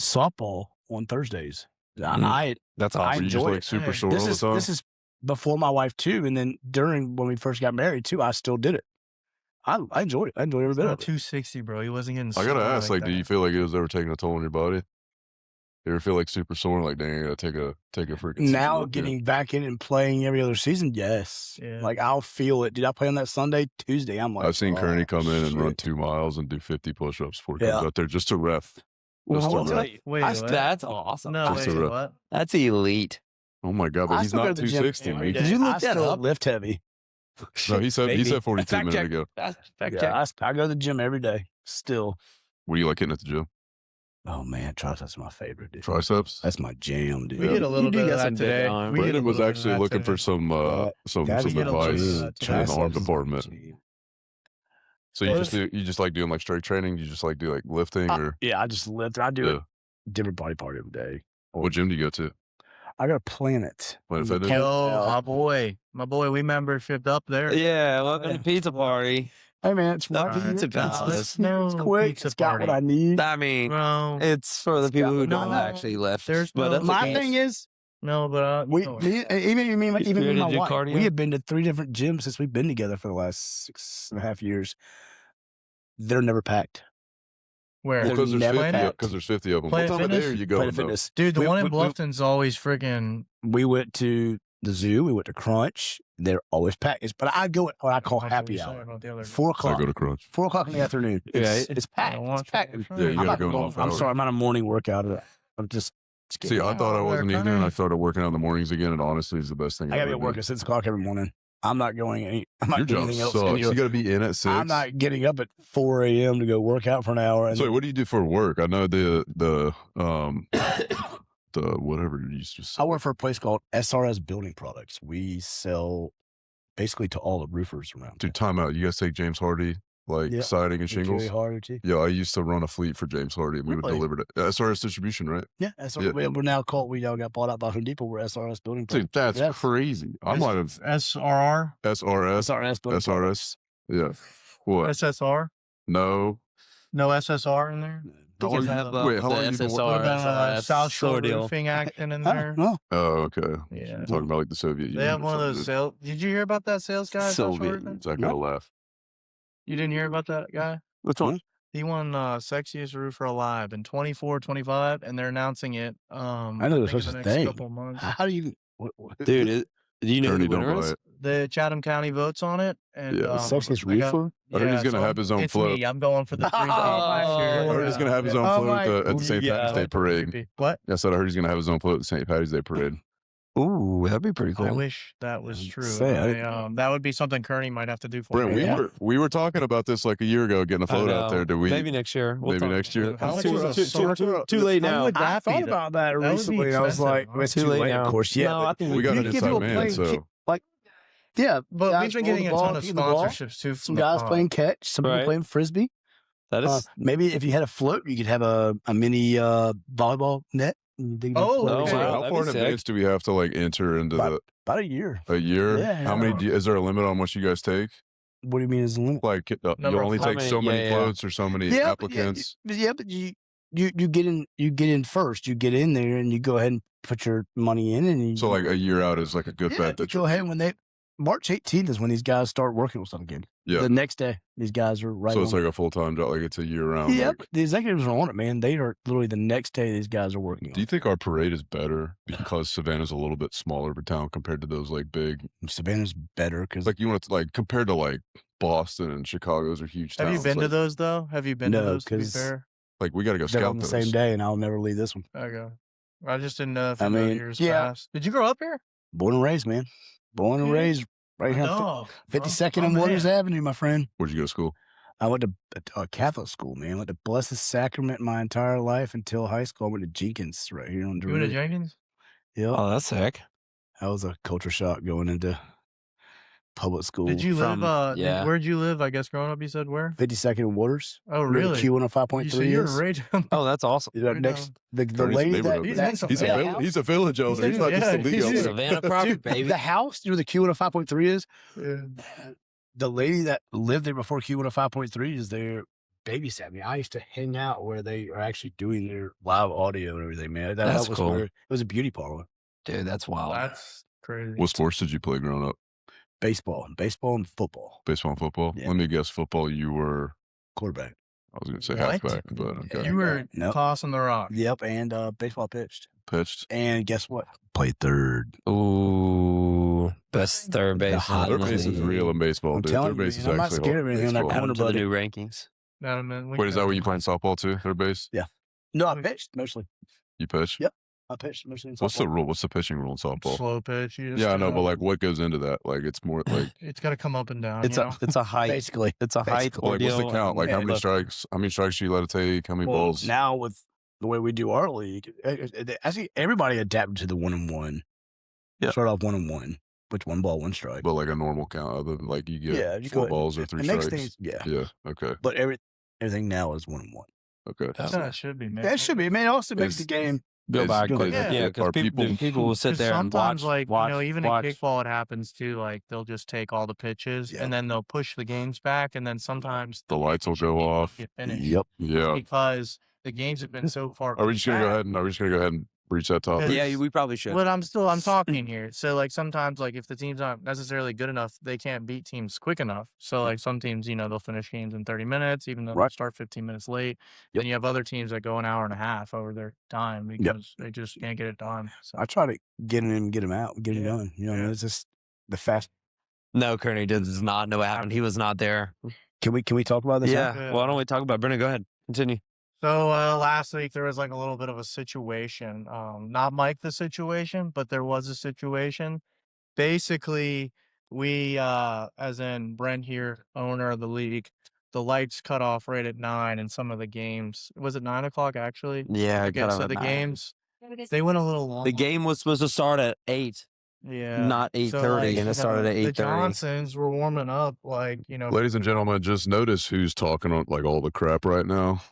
softball on Thursdays. I That's I Were awesome. you just enjoy like it. super Hey, sore all the time? this is before my wife too, and then during when we first got married too, I still did it. I enjoyed it. I enjoyed every He's bit not of it. 260, bro. He wasn't getting. I gotta sore ask, like, do that. you feel like it was ever taking a toll on your body? You ever feel like super sore? Like, dang, I gotta take a freaking. Now season getting back in and playing every other season, yes. Yeah. Like I'll feel it. Did I play on that Sunday? Tuesday, I'm like, I've seen Kearney "Oh, come in and run shit." 2 miles and do 50 push-ups before he Yeah. comes out there just to ref. Well, Just to I'll tell ref. you, Wait, I what? st- that's awesome. No, Just wait, a ref. what? That's elite. Oh my god, but I he's still go not to the gym 260. every Man. day. Did you look I that still up? lift heavy. No, he said Baby. 42 Fact minutes check. ago. Fact Yeah, check. I go to the gym every day. Still. What do you like hitting at the gym? Oh man, triceps my favorite, dude. Triceps. That's my jam, dude. We get a little You do bit get of some that big today. arm. We get a Brandon was little bit of actually that looking today. for some Gotta some get a little advice bit of in that the today. arm department. So you Well, just like doing like strength training? You just like do like lifting or Yeah, I just lift. I do yeah. a different body part every day. What gym do you go to? I got a Planet. Planet Fitness? Yo, my boy, we membershiped up there. Yeah, welcome to Pizza Party. Hey man, it's Not right here. pizza It's palace. No quick. pizza It's got what party. I need. I mean, Bro, it's for the people who don't no, actually lift. there's but no- that's My okay. thing is, no, but we no. even me ready and to my do wife, cardio? we have been to 3 different gyms since we've been together for the last 6.5 years. They're never packed. Where? They're Because there's never 50 packed. because there's 50 of them. Planet What time of day Fitness? are you going? Planet though? Fitness. Dude, the We- one in we- Bluffton's always freaking. We went to the zoo. We went to Crunch. They're always packed. But I go at what I call happy hour. 4 I o'clock. go to Crunch. 4 o'clock in the afternoon. Right. It's packed. It's packed. Yeah, you I'm gotta not go in going- off I'm hours. sorry, I'm not a morning workout. I'm just See, I thought I Oh, wasn't they're either, and I coming. started working out in the mornings again, and honestly, it's the best thing I gotta be ever at work did. at 6 o'clock every morning. I'm not going any. I'm not Your doing job anything else. sucks. You got to be in at 6. I'm not getting up at 4 a.m. to go work out for an hour. And So what do you do for work? I know the whatever you used to say. I work for a place called SRS Building Products. We sell basically to all the roofers around. Dude, time out. You guys take James Hardy, like Yeah. siding and We carry shingles? harder too. Yeah, I used to run a fleet for James Hardy, and we would Really? deliver it. SRS distribution, right? Yeah, Yeah. we're now called. We all got bought out by Home Depot. We're SRS Building Dude, Products. that's Yes. crazy. I might have SRR, SRS, SRS Building Products. SRS. Yeah. What? SSR. No. No SSR in there. You can have Wait, how long you been SSR, What about SRS, South Shore sort deal. Roofing action in I there? don't know. Oh, okay. Yeah. I'm talking about like the Soviet Union. They have or one of something, those sales. Did you hear about that sales guy? at South Shore Soviet. Roofing? dude. I gotta laugh. You didn't hear about that guy? Which one? He won Sexiest Roofer Alive in 24, 25, and they're announcing it. I know there's think such in a the next thing. couple months. How do you? Dude, do you know who Kearney the don't winner buy is? it. The Chatham County votes on it, and Yeah. Sexiest I got- Reefer? I heard he's yeah, gonna so have his own it's float. Me. I'm going for the 3 Oh, days my this year. I heard he's gonna have his own Oh, float my- at the St. Patty's Day parade. What? Yeah, I said I heard he's gonna have his own float at the St. Patty's Day parade. Ooh, that'd be pretty I cool. wish that was true. Say, That would be something Kearney might have to do for Brent, me. we were talking about this like a year ago, getting a I float out know. there. Do we? Maybe next year. We'll Maybe talk next about year? it. How much Too- was a too- SARC? too late How now. would I that be, thought though? about that That would be recently. I was expensive, like, though. it's Too too late late, now. of course. Yeah, No, I think We got you an give inside people man, playing so kick- like, yeah, But guys we've been throwing getting the a ball, ton of kicking the ball. sponsorships too. Some From the guys pod. playing catch, some people Right. playing frisbee. That is. Maybe if you had a float, you could have a mini volleyball net. And you dig it Oh, float Oh, in. So wow, how that'd far be in sick. advance do we have to like enter into About a year. a year? Yeah, How many? Is there a limit on what you guys take? What do you mean is the limit? Like you Number of only how take many- so many yeah. floats or so many applicants. But you get in first. You get in there and you go ahead and put your money in, and you, So like a year out is like a good yeah, bet. you That go ahead when March 18th is when these guys start working with something again. Yeah. The next day, these guys are right. So it's on like a full time job. Like it's a year round. it. Yep, like- the executives are on it, man. They are literally the next day these guys are working. Do you think our parade is better because Savannah's a little bit smaller of a town compared to those like big, Savannah's better because like you want to like compared to like Boston and Chicago, those are huge towns. Have you been to like, those though? Have you been to No, those? To be 'cause fair, Like we got to go they're scout on the those. same day, and I'll never leave this one. okay. I just didn't know if I you know mean, years yeah. past. Did you grow up here? Born and raised, man. Born and Yeah. raised right here on No. 52nd Oh, and Waters man. Avenue, my friend. Where'd you go to school? I went to a Catholic school, man. I went to Blessed Sacrament my entire life until high school. I went to Jenkins right here on You went to Druid. Jenkins? Yeah, Oh, that's sick. that was a culture shock going into public school. Did you From- live? yeah. Where'd you live? I guess growing up, you said where? 52nd and Waters? Oh, Where the really? Q105.3 So you're is? right. Oh, that's awesome. You know, right next, the Kearney's a lady neighborhood. He's in that He's a village elder. He's not just a Yeah, league he's elder. in Savannah property, Dude, baby. the house, you know, the Q105.3 is? Yeah. The lady that lived there before Q105.3 is there babysat me. I used to hang out where they are actually doing their live audio and everything, man. That That's was cool. where it was a beauty parlor. Dude, that's wild. That's crazy. What sports did you play growing up? Baseball and football. Baseball and football. Yeah. Let me guess. Football. You were. Quarterback. I was going to say What? halfback, but okay. You were Nope. tossing the rock. Yep, and baseball pitched. Pitched. And guess what? Played third. Ooh, best third base. hot Third in the base is league. real in baseball, I'm dude. telling Third you, base man, is I'm not actually scared of anything. baseball. That Welcome to the buddy. new rankings. No, man, Wait, is that where you playing softball too? Third base? No, I pitched mostly. You pitch? Yep. I pitched mostly. In What's the softball. rule? What's the pitching rule in softball? slow pitch? You just Yeah, I know, gotta- but like, what goes into that? Like, it's more like, it's got to come up and down. It's you a know? it's a height. Basically. It's a height Basically. like what's the ordeal. count? Like, how Yeah, many look. strikes? How many strikes do you let it take? How many Well, balls? now with the way we do our league, I see everybody adapted to the 1-1. Yeah. Start off 1-1, which 1 ball, 1 strike. But like a normal count, other than like you get Yeah, you 4 go- balls or 3 It makes strikes. things, yeah. Yeah. Okay. But everything now is 1-1. Okay. That's how it should be, man. Yeah, it should be. Man, it also makes Is- the game Go Is- back is- quicker. yeah. Yeah, are because people- people will sit 'Cause there and sometimes, watch. like, watch, even watch. in kickball, it happens too. Like, they'll just take all the pitches Yep. and then they'll push the games back, and then sometimes The lights will go off. get finished Yep. Yeah. because the games have been so far. Are we just gonna go ahead and breach that topic? Yeah, we probably should. But I'm talking here. So like sometimes like if the team's not necessarily good enough, they can't beat teams quick enough. So like some teams, they'll finish games in 30 minutes, even though they Right. start 15 minutes late. Yep. And you have other teams that go an hour and a half over their time because they just can't get it done. So I try to get him out, get it Yeah. done. Yeah. It's just the fast. No, Kearney does not know what happened. He was not there. Can we talk about this? now? Yeah. Why don't we talk about Brendan? Go ahead. Continue. So last week there was like a little bit of a situation. Not Mike the situation, but there was a situation. Basically, we as in Brent here, owner of the league, the lights cut off right at 9 in some of the games. Was it 9 o'clock actually? Yeah. Okay, so the games they went a little long. The game was supposed to start at 8, yeah, not 8:30, and it started at The 8:30. Johnsons were warming up like Ladies and gentlemen, just notice who's talking on like all the crap right now.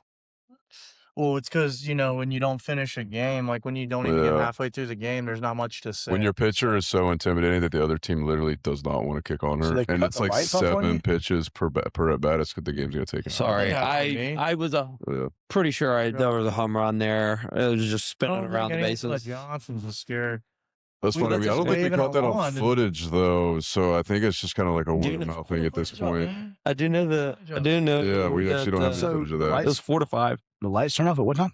Well, it's because when you don't finish a game, like when you don't even get Yeah. halfway through the game, there's not much to say. When your pitcher is so intimidating that the other team literally does not want to kick on So her, they and cut it's the like lights off on 7 you? pitches per at bat, it's good the game's gonna take it. Sorry, That happened to me. I was Yeah. pretty sure there was a home run there. It was just I spinning don't around the think any of the bases. Johnsons was scared. That's We funny. let I this don't think we wave in caught that our on lawn and- footage though, so I think it's just kind of like a Do word you of know- mouth thing at this point. I do know that. I do know. Yeah, we actually don't have any that, footage of the that. lights- It was 4 to 5. The lights turn off at what time?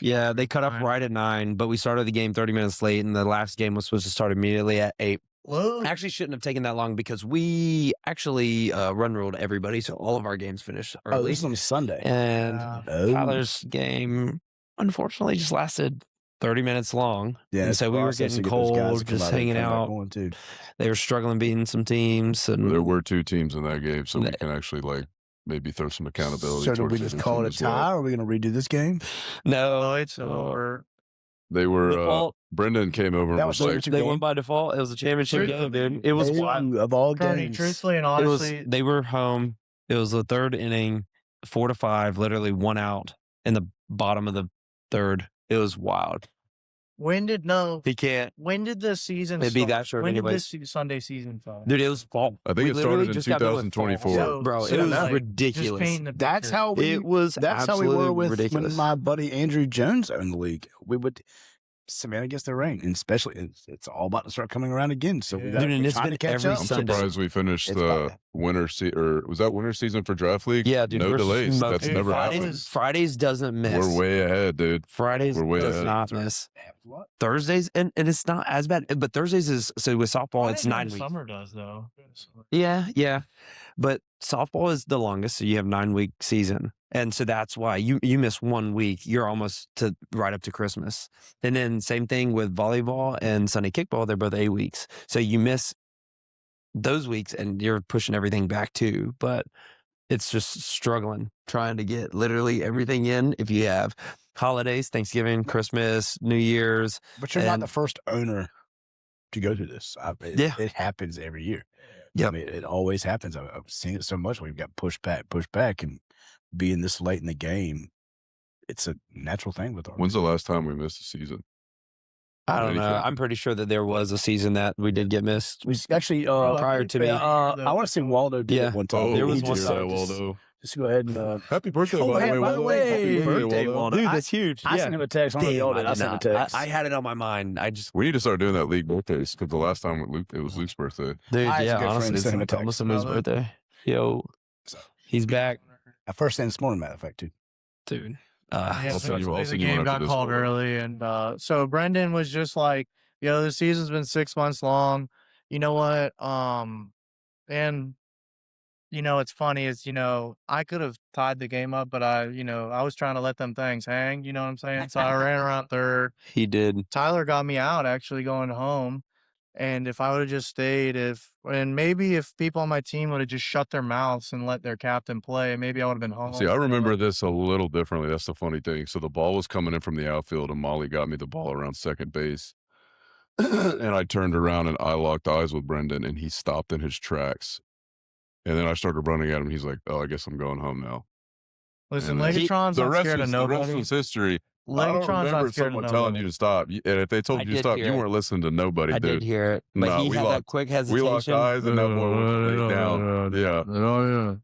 Yeah, they cut off 9. right at 9, but we started the game 30 minutes late, and the last game was supposed to start immediately at 8. Whoa. Actually, shouldn't have taken that long because we actually run ruled everybody, so all of our games finished Oh, early. this is on Sunday. And Oh. Tyler's game, unfortunately, just lasted 30 minutes long. Yeah, and it's so we were process to getting get those guys cold, to come just out and hanging come back out. on, too. They were struggling beating some teams. And There were 2 teams in that game, so we Th- can actually like maybe throw some accountability. So did towards we the just other call team it a as well. tie, or are we going to redo this game? no, It's over. They were. default, Brendan came over That and was was the like, championship they game? won by default. It was a championship game, dude. It was wild. Of all Kearney, games. truthfully and It was, honestly, they were home. It was the third inning, 4 to 5, literally 1 out in the bottom of the third. It was wild. when did He can't. the season It'd be start? that short When anyways. did this Sunday season start? Dude, it was fall. I think We it literally started in just got done with fall. 2024. So- Bro, so it was like, just ridiculous. painting the That's picture. how we. It was That's how we were absolutely with ridiculous. when my buddy Andrew Jones owned the league. We would Savannah gets the rain, and especially it's all about to start coming around again. So we Yeah. got Dude, and we're it's trying been to catch every up. I'm Sunday. surprised we finished It's the about- winter or was that winter season for draft league? Yeah, dude. No we're delays. smoking. That's Dude, never Fridays- happened. Fridays doesn't miss. We're way ahead, dude. Fridays we're way does ahead. not miss. What? Thursdays, and it's not as bad. But Thursdays is, so with softball, it's 9 weeks. Summer does though. Yeah. But softball is the longest, so you have 9-week season. And so that's why you miss 1 week, you're almost to right up to Christmas. And then same thing with volleyball and Sunday kickball, they're both 8 weeks. So you miss those weeks and you're pushing everything back too. But it's just struggling, trying to get literally everything in. If you have holidays, Thanksgiving, Christmas, New Year's. But you're not And- the first owner to go through this. Yeah. It happens every year. Yep. I mean, it always happens. I've seen it so much. We've got pushed back, and being this late in the game, it's a natural thing with our. When's the last time we missed a season? I don't know. Anything. I'm pretty sure that there was a season that we did get missed. We actually prior to me. I want to say Waldo did Yeah. it one time. there was He one just- time. Just go ahead and. Happy birthday, Oh, by hey, the way, by the Waldo. way, Happy birthday, Waldo. Waldo. Dude, that's huge. I yeah. sent him a text. I don't know Damn, y'all did. I sent him a text. I had it on my mind. I just, We need to start doing that league birthdays because the last time it was Luke's birthday. dude, I yeah, had a good friend honestly, send him a it's text. almost his Hello. birthday. Yo, he's back, I first thing this morning, matter of fact, too. dude. Yeah, I'll send you- I'll the send you one game after got this called one. early, and so Brendan was just like, the season's been 6 months long. You know what? And it's funny is I could have tied the game up, but I was trying to let them things hang. You know what I'm saying? So I ran around third. He did. Tyler got me out actually going home. And if I would have just stayed, maybe if people on my team would have just shut their mouths and let their captain play, maybe I would have been home. See, I remember this a little differently. That's the funny thing. So the ball was coming in from the outfield, and Molly got me the ball around second base. And I turned around and I locked eyes with Brendan, and he stopped in his tracks. And then I started running at him. He's like, "Oh, I guess I'm going home now." Listen, And then- Legatron's The not rest scared of was nobody. history. I don't Legatron's remember not scared of someone telling you nobody. to stop. And if they told I you to did stop, hear you it. weren't listening to nobody, I dude. did hear it, but Nah, he we had that locked- quick We hesitation. locked eyes and that boy was laid down. Yeah. Oh,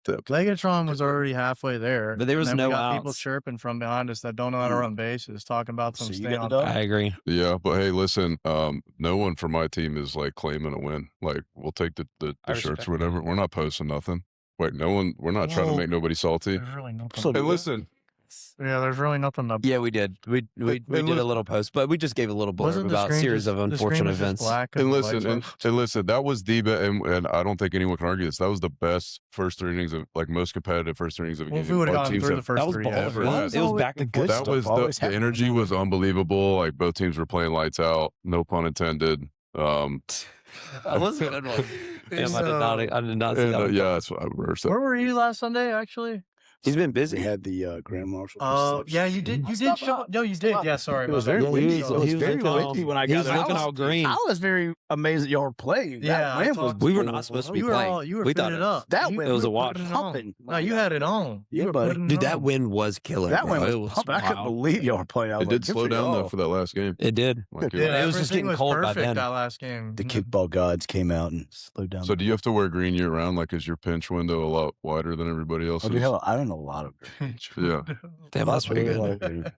Legatron was already halfway there. But there was and then no we got people outs. chirping from behind us that don't know how to run bases, talking about some So you staying got on the dub? I agree. Yeah, but hey, listen, no one from my team is like claiming a win. Like, we'll take the I shirts respect or whatever. We're not posting nothing. Wait, we're not trying to Well, make nobody salty. There's really nothing. So And listen, Yeah, there's really nothing to. Yeah, we did. We did a look- little post, but we just gave a little blurb Wasn't the about screen series just, of the screen unfortunate was just events. black 'cause and the listen, lights and listen, that was the best, and I don't think anyone can argue this. That was the best first three innings of, like, most competitive first three innings of a Well, if game. we would have Both gotten teams through have- the first That was three, baller. yeah. It was back to good that stuff. was the energy was unbelievable. Like, both teams were playing lights out. No pun intended. That was a good one. Damn, I did not see And, that one. yeah, that's what I reversed that. Where were you last Sunday? Actually. He's been We busy. had the Grand Marshal. Oh, yeah, you did. You did show. No, you did. Yeah, sorry. It was about very that. Yeah, windy. he It was was very looking all- windy when I he got was there. looking all green. I was very amazed that y'all were playing. Yeah, That I wind was talked- We were not supposed to be You were playing. all. You were We thought fitted it- up. That You- wind It was you a were wash. putting it on. pumping. No, you had it on. Yeah, You were buddy. putting it Dude, that on. wind was killer. That bro. wind It was pumping. I couldn't wild. believe y'all were playing. I was It like, did good slow for down, though, y'all. for that last game. It did. Like, Yeah, It was just everything getting was cold by perfect then. that last game. The kickball gods came out and slowed down. So do you have to wear green year round? Like, is your pinch window a lot wider than everybody Oh, else's? dude, hell, I don't know a lot of Yeah. Damn, that's pretty good.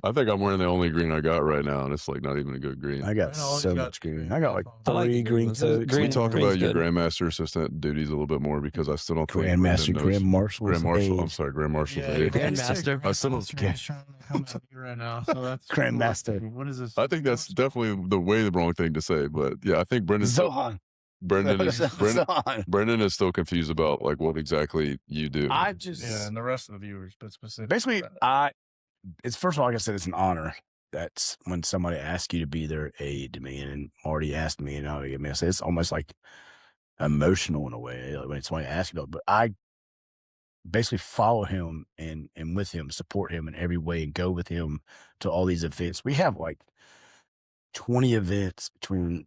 I think I'm wearing the only green I got right now, and it's like not even a good green. I got I always so got much green. green. I got like I like three the green ones. coats. Can we talk green's about your good. Grandmaster assistant duties a little bit more, because I still don't think Grandmaster, Brendan knows- Grand Marshal. Grand Marshal. I'm sorry, Grand Marshal's Yeah, aide. Grandmaster. I still don't- Grandmaster is trying to come at you right now. So that's Grandmaster. What is this? I think that's definitely the wrong thing to say, but yeah, I think Brendan Zohan. Brendan Zohan. Brendan is still confused about like what exactly you do. I just Yeah, and the rest of the viewers, but specifically. basically it's first of all, like I said, it's an honor. That's when somebody asks you to be their aide to me, and Marty asked me, and I mean, it's almost like emotional in a way, like when somebody asks you. But I basically follow him and with him, support him in every way, and go with him to all these events. We have like 20 events between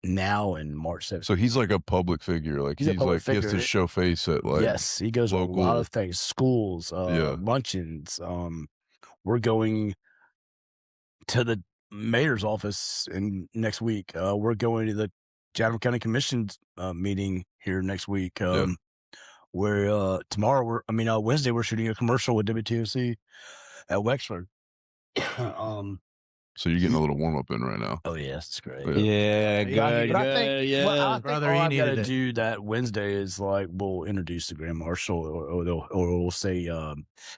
now and March 7th. So he's like a public figure. Like He's a he's public like he has to figure. show face at like Yes, he goes to a local- lot of things, schools, Yeah. luncheons. We're going to the mayor's office next week. We're going to the Chatham County Commission's meeting here next week. Where tomorrow Wednesday we're shooting a commercial with WTOC at Wexford. So you're getting a little warm up in right now. Oh yes, it's great. Yeah. Yeah, good, But I good, think, yeah. well, I think Brother, all he I've got to needed it. do that Wednesday is like we'll introduce the Grand Marshal, or we'll say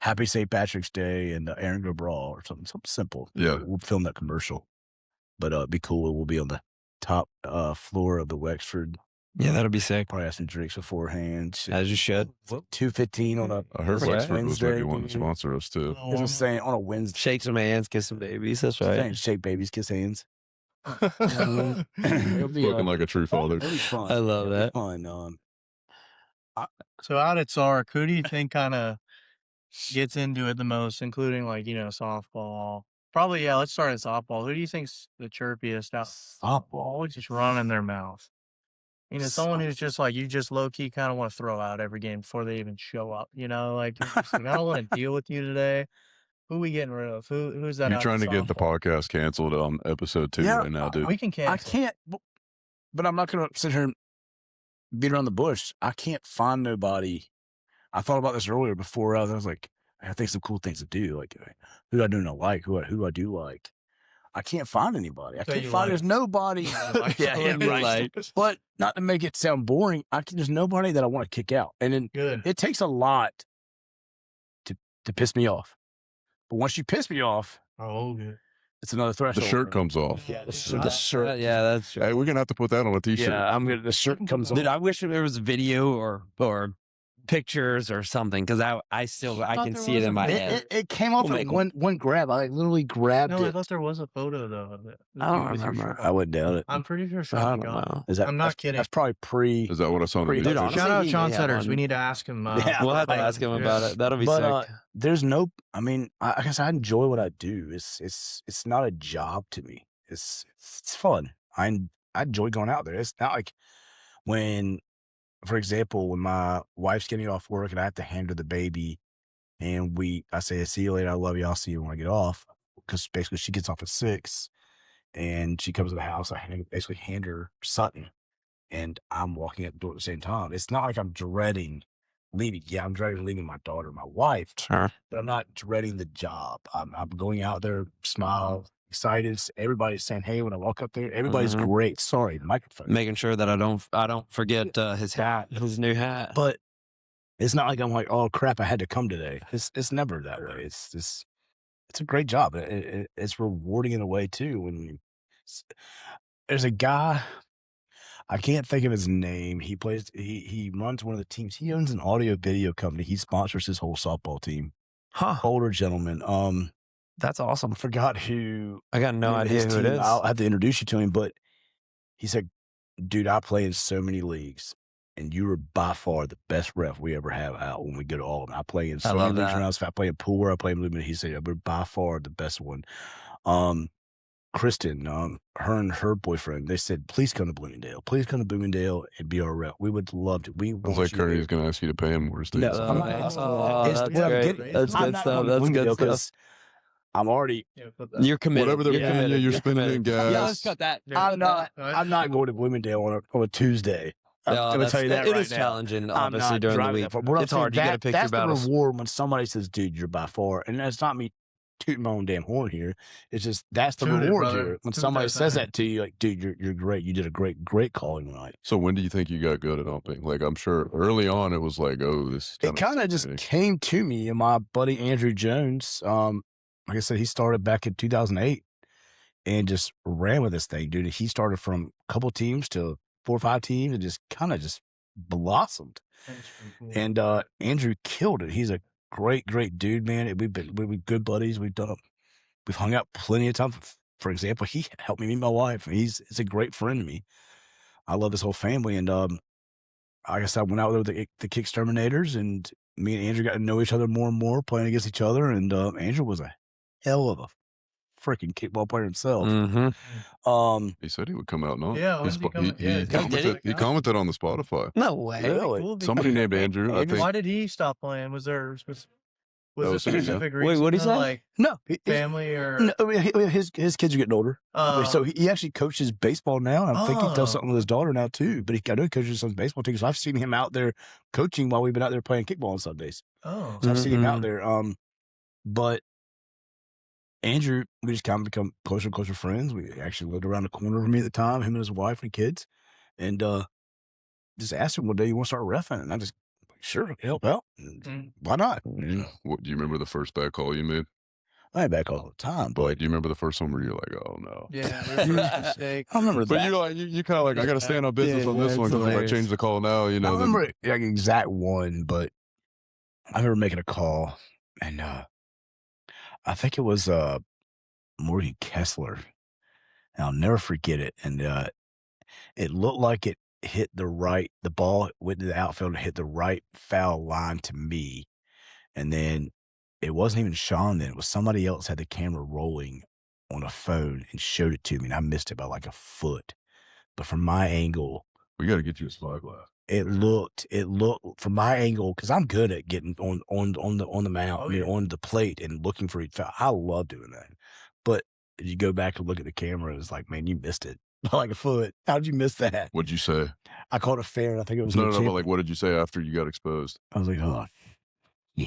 Happy St. Patrick's Day and the Aaron Go Brawl or something simple. Yeah. We'll film that commercial, but it'd be cool. We'll be on the top floor of the Wexford. Yeah, that'll be sick. Probably have some drinks beforehand. As you should. 2:15 on a I heard Yeah. Wexford was maybe Wednesday. wanting to sponsor us too. Oh, As I'm saying, on a Wednesday. Shake some hands, kiss some babies. That's right. Saying shake babies, kiss hands. It'll be, Looking like a true father. it'll be fun. I love It'll be that. Fun. So out at SARC, who do you think kind of gets into it the most, including like, softball? Probably, yeah, let's start at softball. Who do you think's the chirpiest out? Softball. Just running their mouth. Someone who's just like, you just low key kind of want to throw out every game before they even show up. Like, you're just like, I don't want to deal with you today. Who we getting rid of? Who's that? You're out trying to at get the softball? podcast canceled on episode 2 Yeah, right now, dude. We can cancel. I can't, but I'm not going to sit here and beat around the bush. I can't find nobody. I thought about this earlier before. I was like, I think some cool things to do. Like, who I do not like, who I do like. I can't find anybody. I So can't you find. like- There's nobody. Yeah, right. But not to make it sound boring, there's nobody that I want to kick out. And then Good. it takes a lot to piss me off. But once you piss me off, Oh, good. it's another The throreshold. shirt comes off. Yeah, the shirt. shirt. Yeah, that's true. Hey, we're gonna have to put that on a t-shirt. Yeah, the shirt comes Dude, off. I wish there was video or pictures or something, because I thought can there see it was in a my bit- head. It came off We'll in make one grab. I literally grabbed No, I it. thought there was a photo though of it. I don't With your remember. shirt. I wouldn't doubt it. I'm pretty sure I Sean don't got it. know. Is that? I'm not that's- kidding. That's probably pre. Is that what I saw on the Pretty video? Dude, honestly, Shout out he Sean may have Setters. We one. need to ask him. Yeah. We'll have to ask him about it. That'll be But sick. there's no. I mean, I guess I enjoy what I do. It's not a job to me. It's fun. I enjoy going out there. It's not like when, for example, when my wife's getting off work and I have to hand her the baby, And I say, see you later. I love you. I'll see you when I get off. Because basically she gets off at 6 and she comes to the house. I basically hand her Sutton and I'm walking out the door at the same time. It's not like I'm dreading leaving. Yeah, I'm dreading leaving my daughter, my wife, Sure. but I'm not dreading the job. I'm going out there, smile, excited. Everybody's saying, hey, when I walk up there, everybody's Mhm. great. Sorry, microphone. Making sure that I don't forget his hat, his new hat. But it's not like I'm like, oh crap, I had to come today. It's never that way. It's a great job. It's rewarding in a way too. There's a guy, I can't think of his name. He runs one of the teams. He owns an audio video company. He sponsors his whole softball team. Huh. Older gentleman. That's awesome. I forgot who. I got no idea who it is. I'll have to introduce you to him. But he said, dude, I play in so many leagues. And you were by far the best ref we ever have out when we go to all of them. I play in so many leagues around. I play in pool where I play in Lumen. He said, we're by far the best one. Kristen, her and her boyfriend, they said, please come to Bloomingdale. Please come to Bloomingdale and be our rep. We would love to. We want Like you Kearney's going to ask you to pay him more to No, stay. that's great. That's good stuff. That's good stuff. I'm already. You're committed. Whatever they're paying you, you're spending in gas. Yeah, let's cut that. I'm not going to Bloomingdale on a Tuesday. I'm going to tell you that it right is now. challenging, obviously, during the week. It's hard. You got to pick your battles. That's the reward when somebody says, dude, you're by far. And that's not me tooting my own damn horn here. It's just, that's the reward here. When somebody says that to you, like, dude, you're great. You did a great calling tonight. So when do you think you got good at umping? Like, I'm sure early on it was like, oh, this. It kind of just came to me, and my buddy Andrew Jones, like I said, he started back in 2008 and just ran with this thing, dude. He started from a couple teams to 4 or 5 teams and just kind of just blossomed. Cool. And Andrew killed it. He's a great dude, man. We've been good buddies. We've hung out plenty of times. For example, he helped me meet my wife. He's a great friend to me. I love his whole family. And like I said, I went out there with the Kick Exterminators, and me and Andrew got to know each other more and more, playing against each other. And Andrew was a hell of a freaking kickball player himself. Mm-hmm. He said he would come out. No, yeah, he commented on the Spotify. No way. Really? Cool, Somebody named Andrew. I think. Why did he stop playing? Was there a specific reason? Wait, what did he say? Like no, family or no? I mean, his kids are getting older, so he actually coaches baseball now. And I think he does something with his daughter now too. But I know he coaches some baseball team. So I've seen him out there coaching while we've been out there playing kickball on Sundays. Oh, so I've seen him out there. But Andrew, we just kind of become closer and closer friends. We actually lived around the corner from me at the time, him and his wife and kids. And just asked him one day, you want to start reffing? And I just, sure, help out. Why not? What, do you remember the first bad call you made? I ain't back all the time, but do you remember the first one where you're like, oh no? Yeah, mistake. I remember that. But you're like, you kind of like, I got to stand on business on this one because if I change the call now, you know. I remember like exact one, but I remember making a call, and I think it was Morgan Kessler, and I'll never forget it. And it looked like it hit the ball went to the outfield and hit the right foul line to me. And then it wasn't even Sean then. It was somebody else had the camera rolling on a phone and showed it to me, and I missed it by like a foot. But from my angle, we got to get you a spyglass. It looked from my angle, because I'm good at getting on the mound, on the plate and looking for each foul. I love doing that. But if you go back and look at the camera, it's like, man, you missed it by like a foot. How did you miss that? What'd you say? I called it fair. And I think it was no, but like, what did you say after you got exposed? I was like, oh, yeah.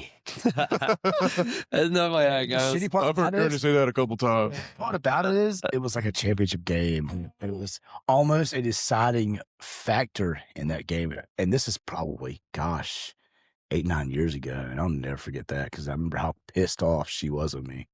That's not my how it goes. I've heard Kearney say that a couple times. Part about it is it was like a championship game. It was almost a deciding factor in that game. And this is probably, 8-9 years ago. And I'll never forget that because I remember how pissed off she was with me.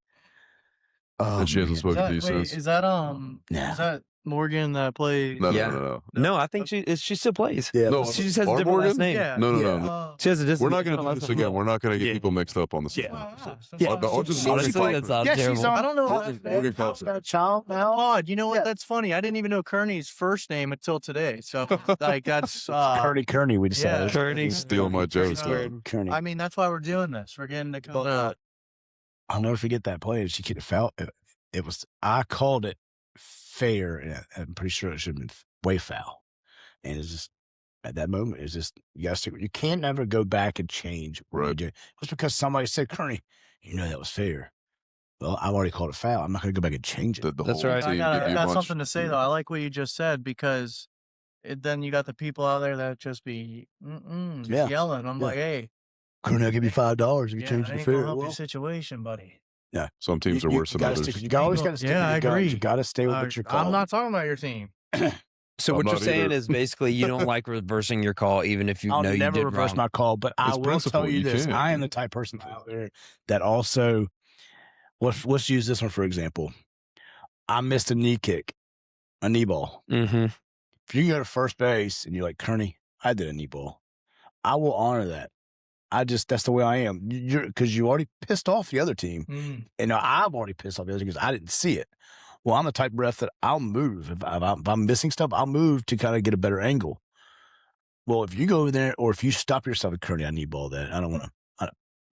And she hasn't spoken to you since. Is that Morgan that played? No. I think she still plays. Yeah, no, she just has a different last name. Yeah. No. She has a different. We're not going to do this again. We're not going to get people mixed up on this. Honestly, that's not terrible. I don't know. Child now. Odd. You know what? That's funny. I didn't even know Kearney's first name until today. So like that's Kearney. We decided. Kearney. Steal my jokes. Kearney. I mean, that's why we're doing this. We're getting to go. I'll never forget that play. She kicked a foul. It was. I called it fair, and I'm pretty sure it should have been way foul. And it's just at that moment. It's just, you got to stick. You can't never go back and change what you do. Just because somebody said, Kearney, that was fair. Well, I've already called a foul. I'm not going to go back and change it. That's right. I got something to say, though. I like what you just said, because then you got the people out there that just be yelling. I'm like, hey. Kearney, I'll give you $5 if you change the fair. Help your situation, buddy. Yeah. Some teams are worse than others. You always got to stick with your guns. You got to stay with what you're called. I'm not talking about your team. So what you're saying is basically you don't like reversing your call, even if you know you did wrong. I'll never reverse my call, but I will tell you this. I am the type of person out there that also, let's use this one for example. I missed a knee kick, a knee ball. Mm-hmm. If you go to first base and you're like, Kearney, I did a knee ball, I will honor that. That's the way I am. Because you already pissed off the other team. And I've already pissed off the other team because I didn't see it. Well, I'm the type of ref that I'll move. If I'm missing stuff, I'll move to kind of get a better angle. Well, if you go over there or if you stop yourself at Kearney, I need ball that. I don't want to.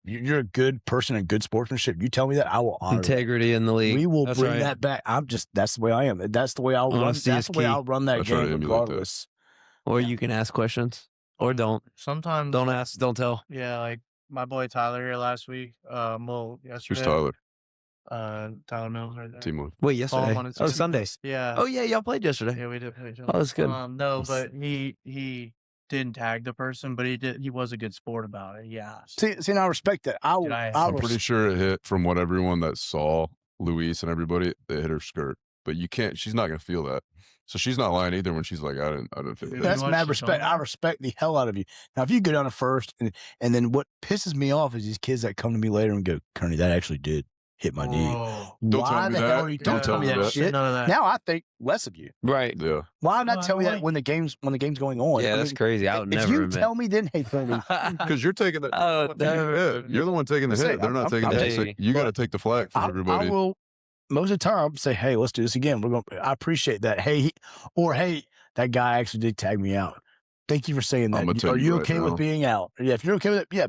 You're a good person and good sportsmanship. You tell me that, I will honor integrity in the league. We will bring that back. That's the way I am. That's the way I'll run. That's the way I'll run that game regardless. Or you can ask questions. Or don't. Sometimes. Don't ask, don't tell. Yeah, like my boy Tyler here last week. Yesterday. Who's Tyler? Tyler Mills right there. Team one. Wait, yesterday? Oh, Sunday. Yeah. Oh, yeah, y'all played yesterday. Yeah, we did play each other. Oh, that's good. No, but he didn't tag the person, but he was a good sport about it. Yeah. See, and I respect that. I'm pretty sure it hit from what everyone that saw Luis and everybody, they hit her skirt. But you can't, she's not going to feel that. So she's not lying either when she's like, I didn't feel that. That's mad respect. I respect the hell out of you. Now, if you go down to first, and then what pisses me off is these kids that come to me later and go, Kearney, that actually did hit my knee. Don't tell me that. Don't tell me that shit. None of that. Now I think less of you. Right. Yeah. Why not tell me that when the game's going on? Yeah, that's crazy. I would never admit. If you tell me, then hey, Kearney. Because you're taking the You're the one taking the hit. They're not taking the hit. So you got to take the flag for everybody. I will, most of the time, say, hey, let's do this again. I appreciate that. Hey, that guy actually did tag me out. Thank you for saying that. Are you okay with being out? Yeah, if you're okay with it, yeah.